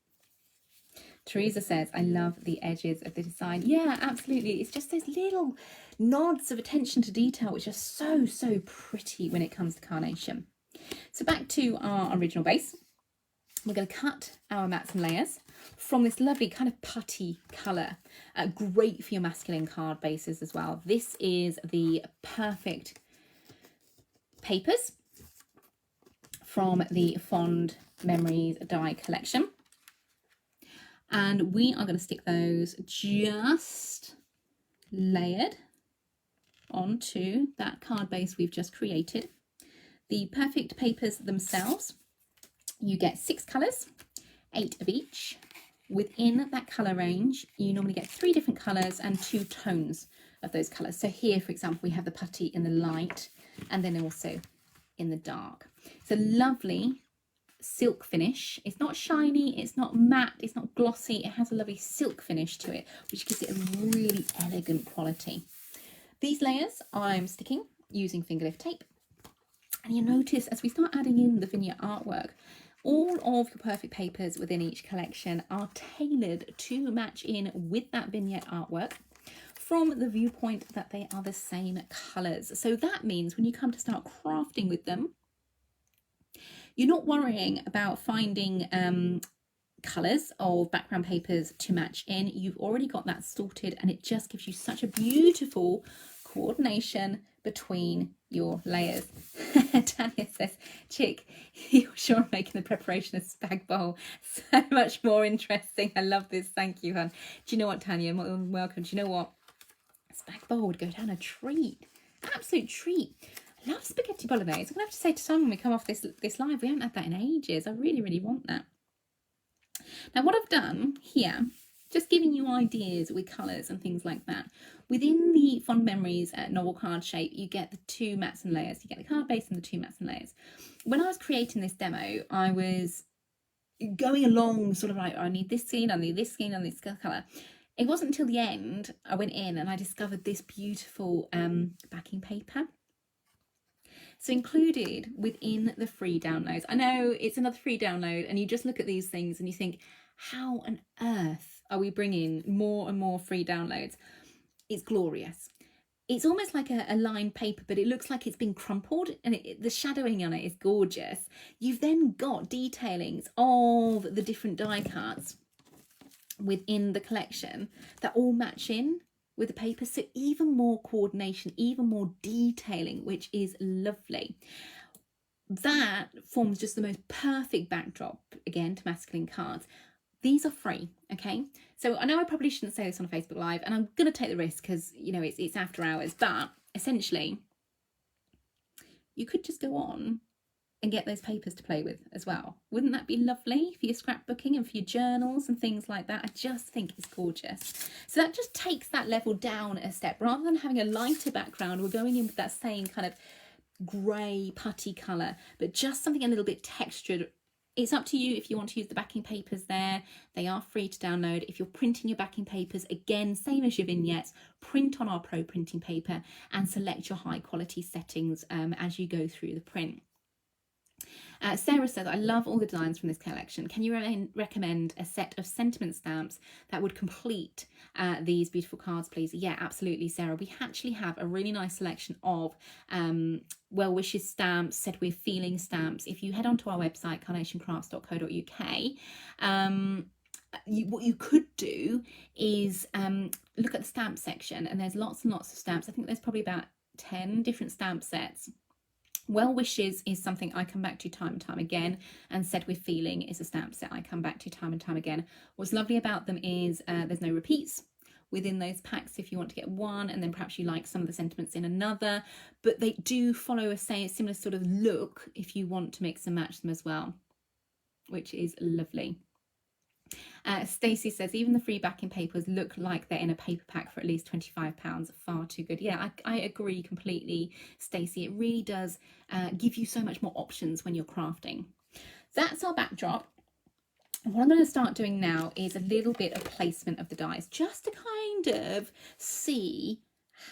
S1: Teresa says, I love the edges of the design. Yeah, absolutely. It's just those little nods of attention to detail, which are so, so pretty when it comes to Carnation. So back to our original base. We're going to cut our mats and layers from this lovely kind of putty colour. Great for your masculine card bases as well. This is the perfect papers from the Fond Memories die collection. And we are going to stick those just layered onto that card base we've just created. The perfect papers themselves, you get 6 colours, 8 of each. Within that colour range, you normally get 3 different colours and 2 tones of those colours. So here, for example, we have the putty in the light and then also in the dark. It's a lovely silk finish. It's not shiny, it's not matte, it's not glossy. It has a lovely silk finish to it, which gives it a really elegant quality. These layers I'm sticking using fingerlift tape. And you'll notice as we start adding in the vignette artwork, all of your perfect papers within each collection are tailored to match in with that vignette artwork. from the viewpoint that they are the same colours. So that means when you come to start crafting with them, you're not worrying about finding colours of background papers to match in. You've already got that sorted, and it just gives you such a beautiful coordination between your layers. Tanya says, Chick, you're sure making the preparation of spag bowl so much more interesting. I love this. Thank you, hon. Do you know what, Tanya? Welcome. Do you know what? Spag bowl would go down a treat. Absolute treat. I love spaghetti bolognese. I'm going to have to say to someone when we come off this live, we haven't had that in ages. I really, really want that. Now, what I've done here, just giving you ideas with colours and things like that. Within the Fond Memories novel card shape, you get the 2 mats and layers. You get the card base and the 2 mats and layers. When I was creating this demo, I was going along sort of like, I need this scene, I need this scene, I need this colour. It wasn't until the end I went in and I discovered this beautiful backing paper. So included within the free downloads, I know it's another free download, and you just look at these things and you think, how on earth are we bringing more and more free downloads? It's glorious. It's almost like a lined paper, but it looks like it's been crumpled, and the shadowing on it is gorgeous. You've then got detailings of the different die cuts within the collection that all match in with the paper, so even more coordination, even more detailing, which is lovely. That forms just the most perfect backdrop, again, to masculine cards. These are free, okay? So I know I probably shouldn't say this on a Facebook Live, and I'm going to take the risk because, you know, it's after hours, but essentially, you could just go on and get those papers to play with as well. Wouldn't that be lovely for your scrapbooking and for your journals and things like that? I just think it's gorgeous. So that just takes that level down a step. Rather than having a lighter background, we're going in with that same kind of grey putty colour, but just something a little bit textured. It's up to you if you want to use the backing papers there. They are free to download. If you're printing your backing papers, again, same as your vignettes, print on our Pro printing paper and select your high quality settings as you go through the print. Sarah says, I love all the designs from this collection. Can you recommend a set of sentiment stamps that would complete these beautiful cards, please? Yeah, absolutely, Sarah. We actually have a really nice selection of well wishes stamps, said with feeling stamps. If you head onto our website, carnationcrafts.co.uk, what you could do is look at the stamp section, and there's lots and lots of stamps. I think there's probably about 10 different stamp sets. Well wishes is something I come back to time and time again, and said with feeling is a stamp set I come back to time and time again. What's lovely about them is there's no repeats within those packs if you want to get one, and then perhaps you like some of the sentiments in another, but they do follow a similar sort of look if you want to mix and match them as well, which is lovely. Stacey says, even the free backing papers look like they're in a paper pack for at least £25. Far too good. Yeah, I agree completely, Stacey. It really does give you so much more options when you're crafting. That's our backdrop. And what I'm going to start doing now is a little bit of placement of the dies, just to kind of see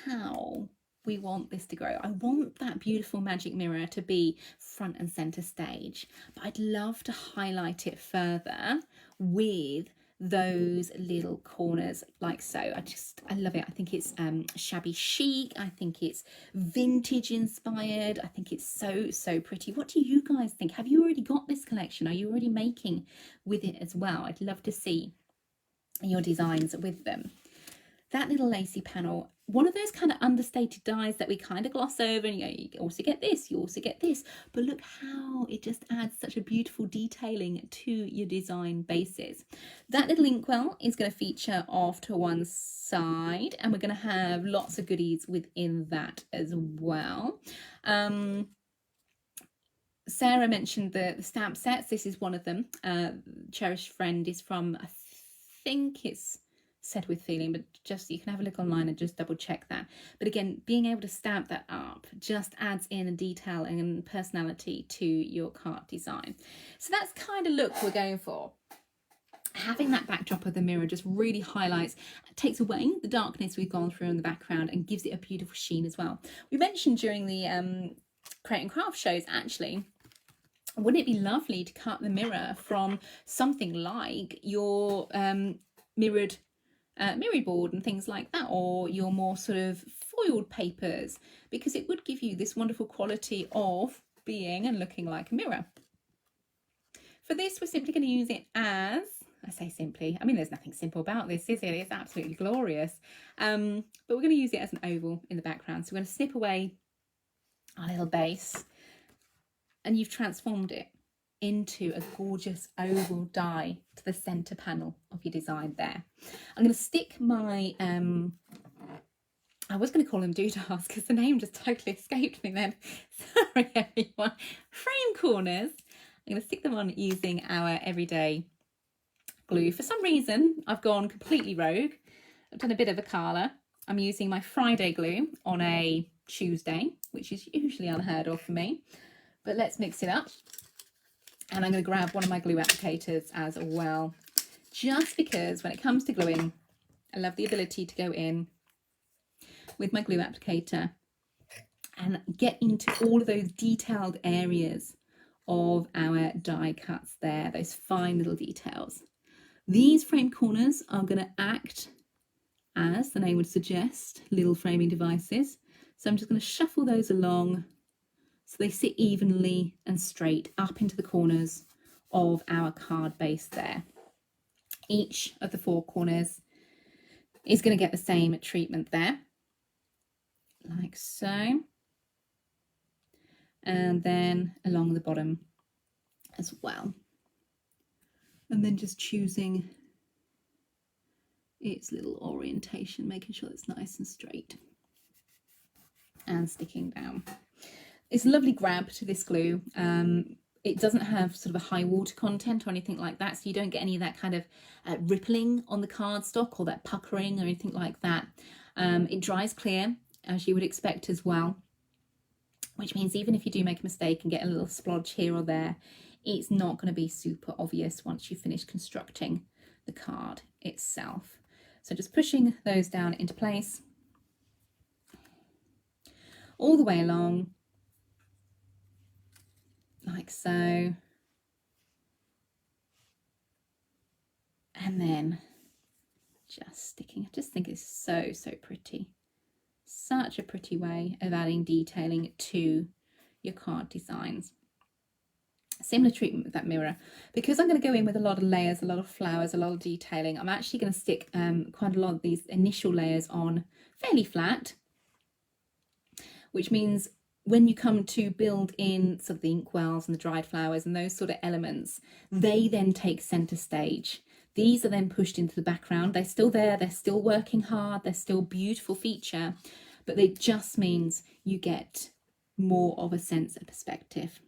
S1: how we want this to grow. I want that beautiful magic mirror to be front and center stage, but I'd love to highlight it further with those little corners like so. I love it. I think it's shabby chic. I think it's vintage inspired. I think it's so pretty. What do you guys think? Have you already got this collection? Are you already making with it as well? I'd love to see your designs with them. That little lacy panel, one of those kind of understated dies that we kind of gloss over, and you also get this, you also get this, but look how it just adds such a beautiful detailing to your design bases. That little inkwell is going to feature off to one side, and we're going to have lots of goodies within that as well. Sarah mentioned the stamp sets. This is one of them. Cherished Friend is from, I think it's Said with Feeling, but just you can have a look online and just double check that. But again, being able to stamp that up just adds in a detail and personality to your card design. So that's kind of look we're going for. Having that backdrop of the mirror just really highlights, takes away the darkness we've gone through in the background and gives it a beautiful sheen as well. We mentioned during the Create and Craft shows, actually, wouldn't it be lovely to cut the mirror from something like your mirrored mirrored board and things like that, or your more sort of foiled papers, because it would give you this wonderful quality of being and looking like a mirror. For this, we're simply going to use it as, I say simply, I mean, there's nothing simple about this, is it? It's absolutely glorious. But we're going to use it as an oval in the background. So we're going to snip away our little base, and you've transformed it into a gorgeous oval die to the center panel of your design there. I'm going to stick my, I was going to call them doodads because the name just totally escaped me then. Sorry, everyone. Frame corners. I'm going to stick them on using our everyday glue. For some reason, I've gone completely rogue. I've done a bit of a colour. I'm using my Friday glue on a Tuesday, which is usually unheard of for me. But let's mix it up. And I'm going to grab one of my glue applicators as well, just because when it comes to gluing, I love the ability to go in with my glue applicator and get into all of those detailed areas of our die cuts there, those fine little details. These frame corners are going to act as the name would suggest, little framing devices. So I'm just going to shuffle those along so they sit evenly and straight up into the corners of our card base there. Each of the 4 corners is going to get the same treatment there, like so. And then along the bottom as well. And then just choosing its little orientation, making sure it's nice and straight and sticking down. It's a lovely grab to this glue. It doesn't have sort of a high water content or anything like that, so you don't get any of that kind of rippling on the cardstock or that puckering or anything like that. It dries clear, as you would expect as well, which means even if you do make a mistake and get a little splodge here or there, it's not going to be super obvious once you finish constructing the card itself. So just pushing those down into place all the way along, like so. And then just sticking, I just think it's so pretty. Such a pretty way of adding detailing to your card designs. Similar treatment with that mirror. Because I'm going to go in with a lot of layers, a lot of flowers, a lot of detailing, I'm actually going to stick quite a lot of these initial layers on fairly flat, which means when you come to build in sort of the inkwells and the dried flowers and those sort of elements, they then take center stage. These are then pushed into the background. They're still there, they're still working hard, they're still a beautiful feature, but it just means you get more of a sense of perspective.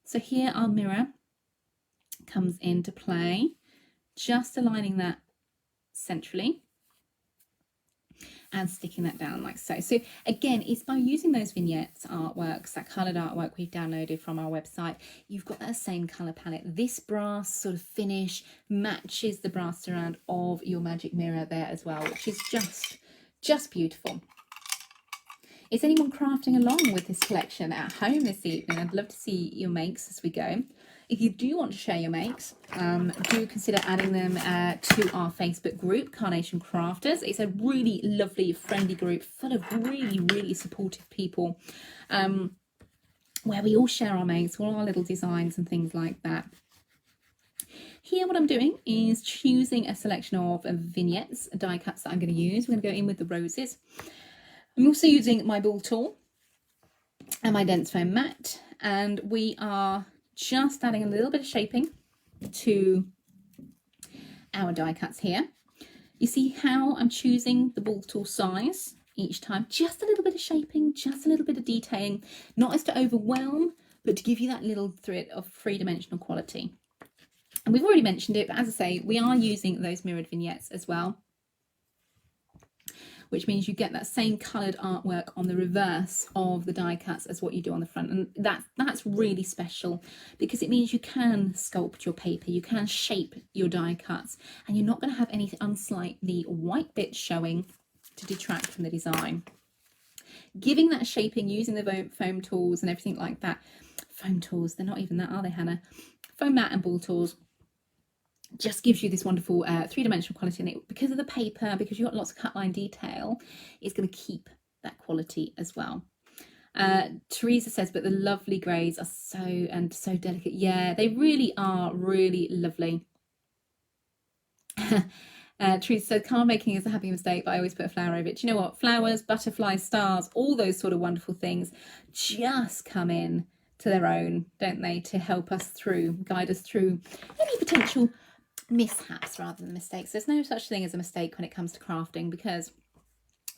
S1: So here our mirror comes into play, just aligning that centrally and sticking that down like so. So again, it's by using those vignettes artworks, that coloured artwork we've downloaded from our website. You've got that same colour palette. This brass sort of finish matches the brass surround of your magic mirror there as well, which is just beautiful. Is anyone crafting along with this collection at home this evening? I'd love to see your makes as we go. If you do want to share your makes, do consider adding them to our Facebook group, Carnation Crafters. It's a really lovely, friendly group full of really supportive people, where we all share our makes, all our little designs and things like that. Here what I'm doing is choosing a selection of vignettes, die cuts that I'm going to use. We're going to go in with the roses. I'm also using my ball tool and my dense foam mat, and we are just adding a little bit of shaping to our die cuts here. You see how I'm choosing the ball tool size each time, just a little bit of shaping, just a little bit of detailing, not as to overwhelm, but to give you that little thread of three-dimensional quality. And we've already mentioned it, but as I say, we are using those mirrored vignettes as well, which means you get that same coloured artwork on the reverse of the die cuts as what you do on the front. And that's really special, because it means you can sculpt your paper, you can shape your die cuts, and you're not going to have any unsightly white bits showing to detract from the design. Giving that shaping, using the foam tools and everything like that. Foam tools, they're not even that, are they, Hannah? Foam mat and ball tools just gives you this wonderful three-dimensional quality, and it, because of the paper, because you've got lots of cut line detail, it's going to keep that quality as well. Teresa says, but the lovely greys are so delicate. Yeah, they really are really lovely. Teresa said, card making is a happy mistake, but I always put a flower over it. Do you know what? Flowers, butterflies, stars, all those sort of wonderful things just come in to their own, don't they, to help us through, guide us through any potential mishaps rather than mistakes. There's no such thing as a mistake when it comes to crafting, because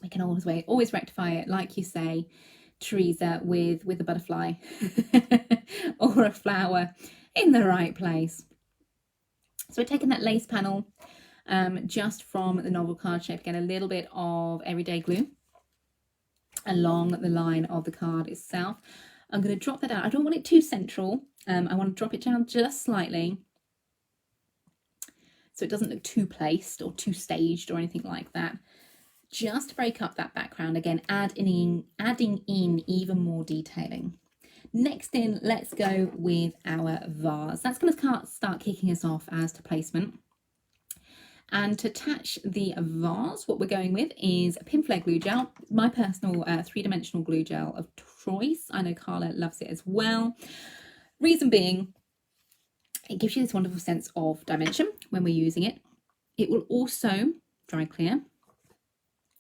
S1: we can always rectify it, like you say, Teresa, with a butterfly or a flower in the right place. So we're taking that lace panel just from the novel card shape, again a little bit of everyday glue along the line of the card itself. I'm going to drop that out. I don't want it too central. I want to drop it down just slightly so it doesn't look too placed or too staged or anything like that. Just to break up that background, again, adding in even more detailing. Next in, let's go with our vase. That's going to start kicking us off as to placement. And to attach the vase, what we're going with is a pin flare glue gel, my personal three-dimensional glue gel of choice. I know Carla loves it as well. Reason being, it gives you this wonderful sense of dimension when we're using it. It will also dry clear.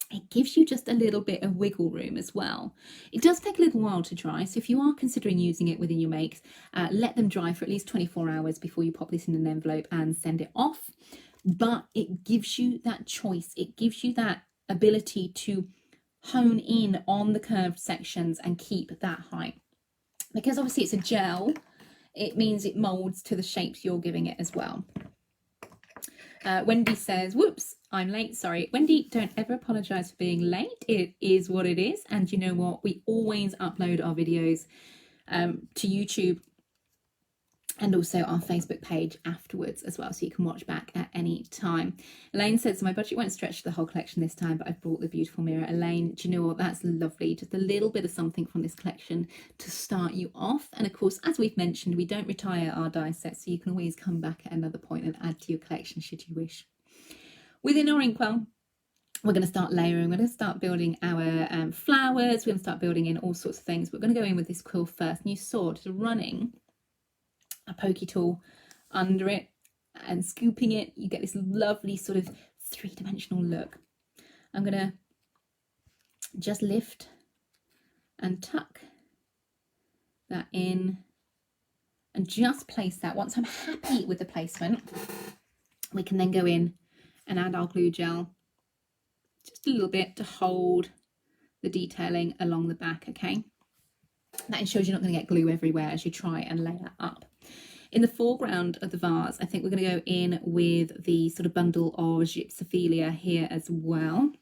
S1: It gives you just a little bit of wiggle room as well. It does take a little while to dry, so if you are considering using it within your makes, let them dry for at least 24 hours before you pop this in an envelope and send it off. But it gives you that choice. It gives you that ability to hone in on the curved sections and keep that height. Because obviously it's a gel, it means it molds to the shapes you're giving it as well. Wendy says, whoops, I'm late, sorry. Wendy, don't ever apologise for being late. It is what it is. And you know what? We always upload our videos to YouTube and also our Facebook page afterwards as well, so you can watch back at any time. Elaine says, my budget won't stretch the whole collection this time, but I've brought the beautiful mirror. Elaine, do you know what? That's lovely. Just a little bit of something from this collection to start you off. And of course, as we've mentioned, we don't retire our die sets, so you can always come back at another point and add to your collection should you wish. Within our inkwell, we're going to start layering. We're going to start building our flowers. We're going to start building in all sorts of things. We're going to go in with this quill first. And you saw just running a pokey tool under it and scooping it, you get this lovely sort of three-dimensional look. I'm going to just lift and tuck that in and just place that. Once I'm happy with the placement, we can then go in and add our glue gel just a little bit to hold the detailing along the back, okay? That ensures you're not going to get glue everywhere as you try and layer up. In the foreground of the vase, I think we're going to go in with the sort of bundle of gypsophilia here as well.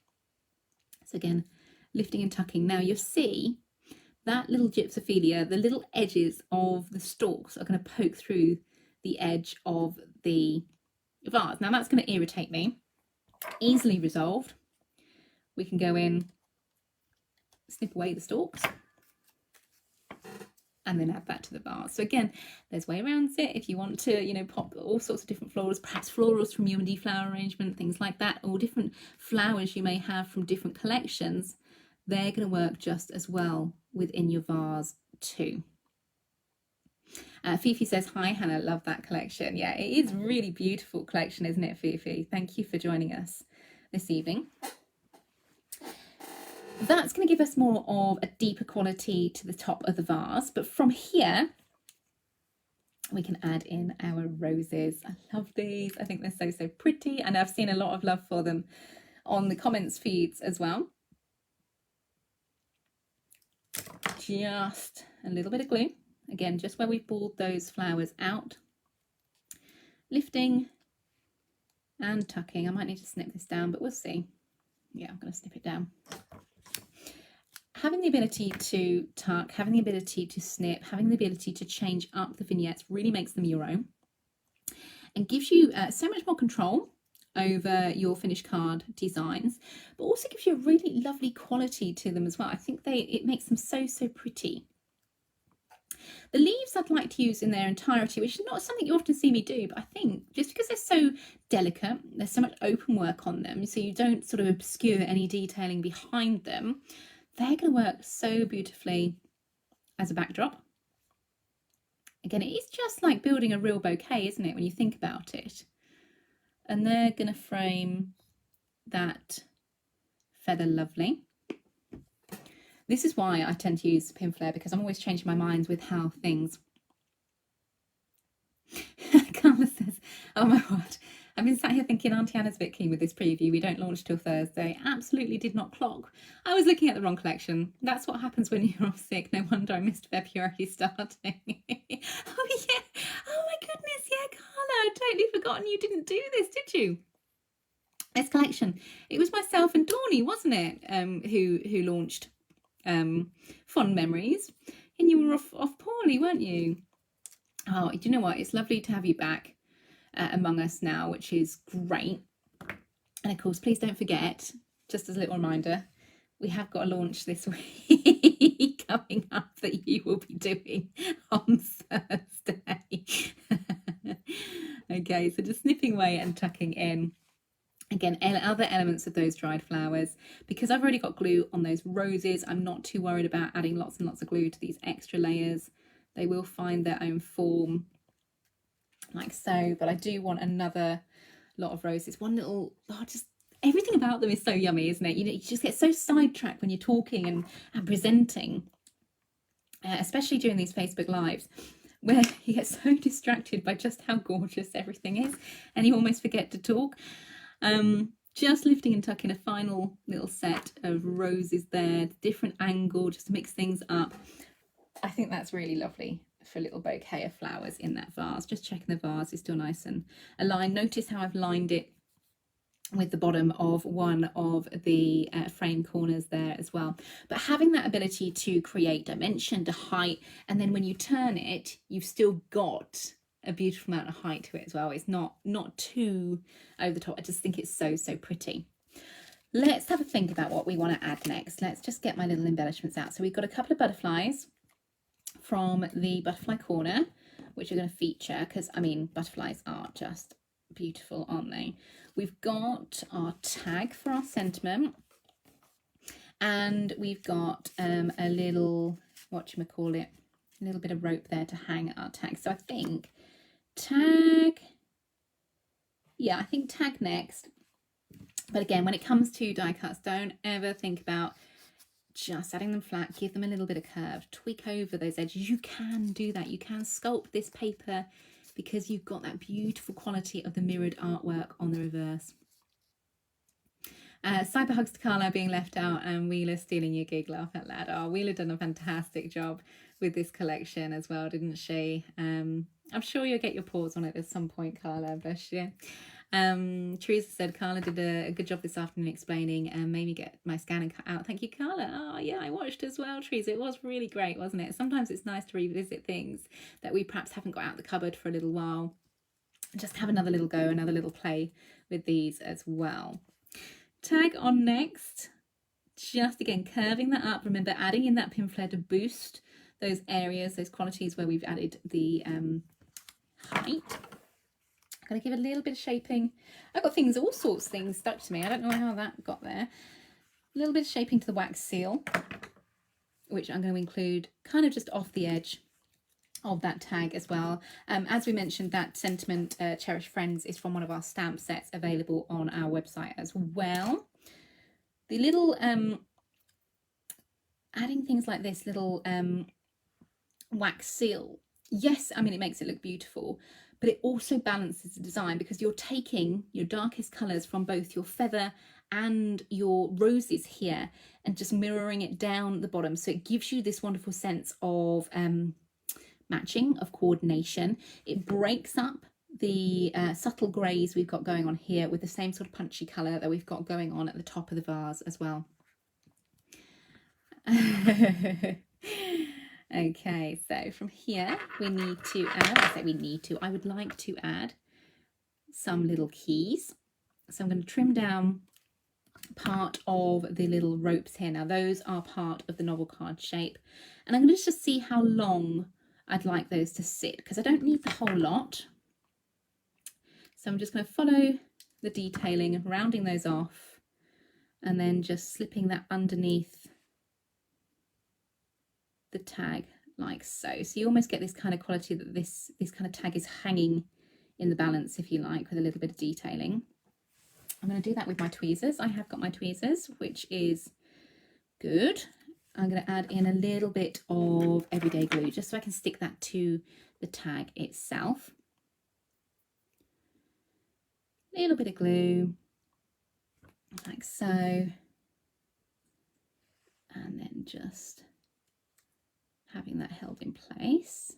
S1: So again, lifting and tucking. Now you'll see that little gypsophilia, the little edges of the stalks are going to poke through the edge of the vase. Now that's going to irritate me. Easily resolved. We can go in, snip away the stalks, and then add that to the vase. So again, there's way around it. If you want to, you know, pop all sorts of different florals, perhaps florals from U&D flower arrangement, things like that, or different flowers you may have from different collections, they're going to work just as well within your vase too. Fifi says, hi Hannah, love that collection. Yeah, it is really beautiful collection, isn't it, Fifi? Thank you for joining us this evening. That's going to give us more of a deeper quality to the top of the vase, but from here we can add in our roses. I love these. I think they're so pretty, and I've seen a lot of love for them on the comments feeds as well. Just a little bit of glue, again, just where we've pulled those flowers out, lifting and tucking. I might need to snip this down, but we'll see. Yeah, I'm going to snip it down. Having the ability to tuck, having the ability to snip, having the ability to change up the vignettes really makes them your own and gives you so much more control over your finished card designs, but also gives you a really lovely quality to them as well. I think it makes them so pretty. The leaves I'd like to use in their entirety, which is not something you often see me do, but I think just because they're so delicate, there's so much open work on them, so you don't sort of obscure any detailing behind them, they're going to work so beautifully as a backdrop. Again, it is just like building a real bouquet, isn't it, when you think about it? And they're going to frame that feather lovely. This is why I tend to use pin flare, because I'm always changing my mind with how things... Carla says, oh my God, I've been sat here thinking Auntie Anna's a bit keen with this preview. We don't launch till Thursday. Absolutely did not clock. I was looking at the wrong collection. That's what happens when you're off sick. No wonder I missed February starting. Oh yeah. Oh my goodness. Yeah, Carla, I'd totally forgotten you didn't do this, did you? This collection. It was myself and Dawny, wasn't it? Who launched Fond Memories. And you were off poorly, weren't you? Oh, do you know what? It's lovely to have you back among us now, which is great. And of course, please don't forget, just as a little reminder, we have got a launch this week coming up that you will be doing on Thursday. Okay, so just snipping away and tucking in. Again, other elements of those dried flowers. Because I've already got glue on those roses, I'm not too worried about adding lots and lots of glue to these extra layers. They will find their own form, like so. But I do want another lot of roses. One little, just everything about them is so yummy, isn't it? You know, you just get so sidetracked when you're talking and presenting, especially during these Facebook Lives, where you get so distracted by just how gorgeous everything is, and you almost forget to talk. Just lifting and tucking a final little set of roses there, different angle, just to mix things up. I think that's really lovely for a little bouquet of flowers in that vase. Just checking the vase is still nice and aligned. Notice how I've lined it with the bottom of one of the frame corners there as well. But having that ability to create dimension to height, and then when you turn it, you've still got a beautiful amount of height to it as well. It's not too over the top. I just think it's so pretty. Let's have a think about what we want to add next. Let's just get my little embellishments out. So we've got a couple of butterflies from the butterfly corner, which are going to feature, because I mean butterflies are just beautiful, aren't they? We've got our tag for our sentiment, and we've got a little, whatchamacallit, a little bit of rope there to hang our tag. So I think tag, yeah, I think tag next. But again, when it comes to die cuts, don't ever think about just adding them flat. Give them a little bit of curve, tweak over those edges. You can do that. You can sculpt this paper because you've got that beautiful quality of the mirrored artwork on the reverse. Cyber hugs to Carla being left out, and Wheeler stealing your gig, laugh out loud. Oh, Wheeler done a fantastic job with this collection as well, didn't she? I'm sure you'll get your paws on it at some point, Carla, bless you. Teresa said Carla did a good job this afternoon explaining and made me get my scanning cut out. Thank you, Carla. Oh yeah, I watched as well, Teresa. It was really great, wasn't it? Sometimes it's nice to revisit things that we perhaps haven't got out the cupboard for a little while. Just have another little go, another little play with these as well. Tag on next. Just again curving that up. Remember, adding in that pin flare to boost those areas, those qualities where we've added the height. I'm going to give a little bit of shaping. I've got things, all sorts of things stuck to me. I don't know how that got there. A little bit of shaping to the wax seal, which I'm going to include kind of just off the edge of that tag as well. As we mentioned, that sentiment Cherished Friends is from one of our stamp sets available on our website as well. The little adding things like this little wax seal, yes, I mean it makes it look beautiful, but it also balances the design because you're taking your darkest colours from both your feather and your roses here and just mirroring it down the bottom, so it gives you this wonderful sense of matching, of coordination. It breaks up the subtle greys we've got going on here with the same sort of punchy colour that we've got going on at the top of the vase as well. Okay, so from here we need to add, I would like to add some little keys. So I'm going to trim down part of the little ropes here. Now those are part of the novel card shape, and I'm going to just see how long I'd like those to sit, because I don't need the whole lot. So I'm just going to follow the detailing, rounding those off, and then just slipping that underneath the tag like so. So you almost get this kind of quality that this kind of tag is hanging in the balance, if you like, with a little bit of detailing. I'm going to do that with my tweezers. I have got my tweezers, which is good. I'm going to add in a little bit of everyday glue just so I can stick that to the tag itself. A little bit of glue, like so. And then just having that held in place.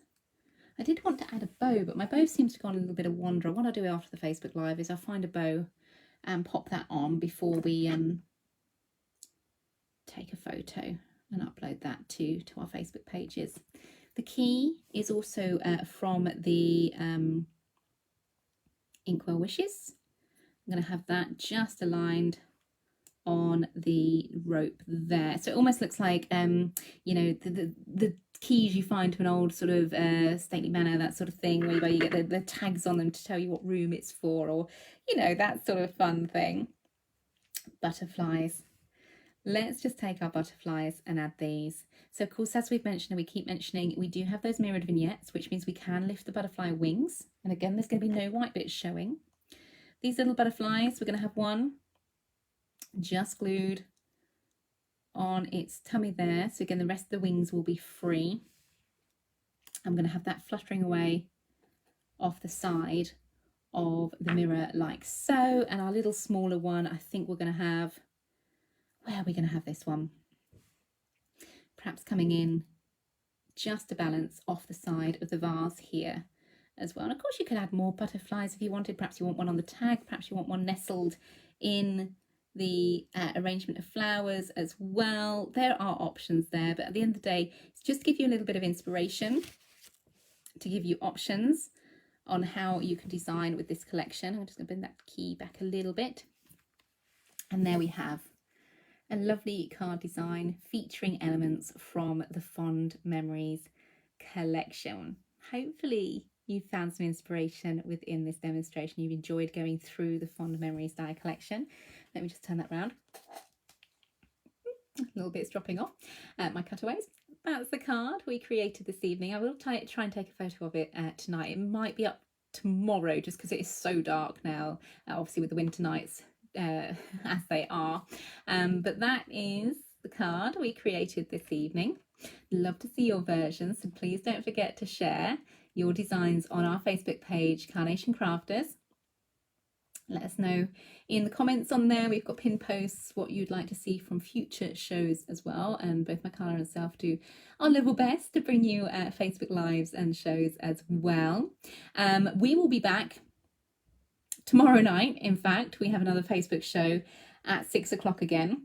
S1: I did want to add a bow, but my bow seems to go on a little bit of wander. What I'll do after the Facebook Live is I'll find a bow and pop that on before we take a photo and upload that to our Facebook pages. The key is also from the Inkwell Wishes. I'm going to have that just aligned on the rope there. So it almost looks like, you know, the keys you find to an old sort of stately manor, that sort of thing, where you get the tags on them to tell you what room it's for, or, you know, that sort of fun thing. Butterflies. Let's just take our butterflies and add these. So of course, as we've mentioned and we keep mentioning, we do have those mirrored vignettes, which means we can lift the butterfly wings. And again, there's going to be no white bits showing. These little butterflies, we're going to have one just glued on its tummy there. So again, the rest of the wings will be free. I'm going to have that fluttering away off the side of the mirror like so. And our little smaller one, I think we're going to have, where are we going to have this one? Perhaps coming in just to balance off the side of the vase here as well. And of course you could add more butterflies if you wanted. Perhaps you want one on the tag, perhaps you want one nestled in the arrangement of flowers as well. There are options there, but at the end of the day, it's just to give you a little bit of inspiration, to give you options on how you can design with this collection. I'm just going to bring that key back a little bit. And there we have a lovely card design featuring elements from the Fond Memories collection. Hopefully you found some inspiration within this demonstration. You've enjoyed going through the Fond Memories die collection. Let me just turn that round. A little bit's dropping off my cutaways. That's the card we created this evening. I will try and take a photo of it tonight. It might be up tomorrow just because it is so dark now, obviously with the winter nights as they are. But that is the card we created this evening. Love to see your versions, so please don't forget to share your designs on our Facebook page, Carnation Crafters. Let us know in the comments on there. We've got pin posts what you'd like to see from future shows as well, and both Michaela and myself do our level best to bring you Facebook Lives and shows as well. We will be back tomorrow night. In fact, we have another Facebook show at 6 o'clock again,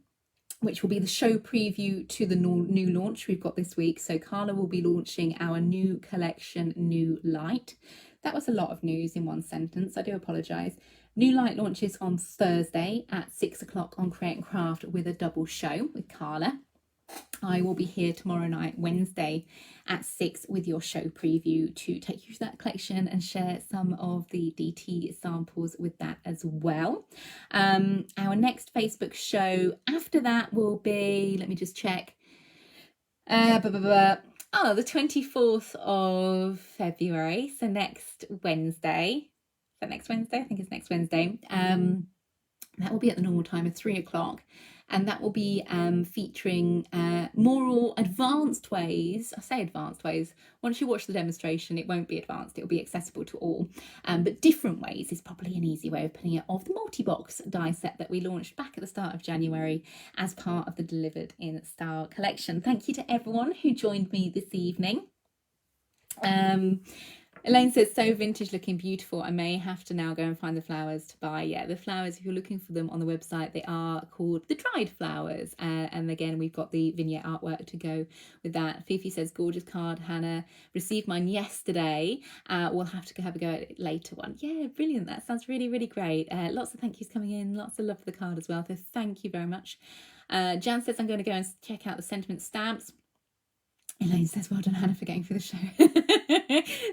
S1: which will be the show preview to the new launch we've got this week. So Carla will be launching our new collection, New Light. That was a lot of news in one sentence. I do apologise. New Light launches on Thursday at 6 o'clock on Create and Craft with a double show with Carla. I will be here tomorrow night, Wednesday at 6 with your show preview to take you through that collection and share some of the DT samples with that as well. Our next Facebook show after that will be, let me just check, the 24th of February, so next Wednesday. Is that next Wednesday? I think it's next Wednesday. That will be at the normal time of 3 o'clock. And that will be featuring more advanced ways. I say advanced ways. Once you watch the demonstration, it won't be advanced. It'll be accessible to all. But different ways is probably an easy way of putting it, of the multi-box die set that we launched back at the start of January as part of the Delivered in Style collection. Thank you to everyone who joined me this evening. Elaine says, so vintage looking, beautiful. I may have to now go and find the flowers to buy. Yeah, the flowers, if you're looking for them on the website, they are called the dried flowers. And again, we've got the vignette artwork to go with that. Fifi says, gorgeous card, Hannah. Received mine yesterday. We'll have to have a go at it later one. Yeah, brilliant. That sounds really, really great. Lots of thank yous coming in. Lots of love for the card as well. So thank you very much. Jan says, I'm going to go and check out the sentiment stamps. Elaine says, well done, Hannah, for getting through the show.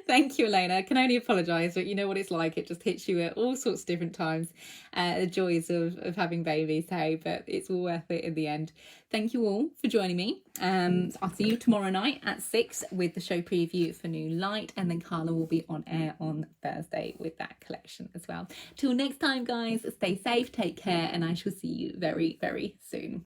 S1: Thank you, Elaine. I can only apologise, but you know what it's like. It just hits you at all sorts of different times. The joys of having babies, hey, but it's all worth it in the end. Thank you all for joining me. I'll see you tomorrow night at 6 with the show preview for New Light, and then Carla will be on air on Thursday with that collection as well. Till next time, guys, stay safe, take care, and I shall see you very, very soon.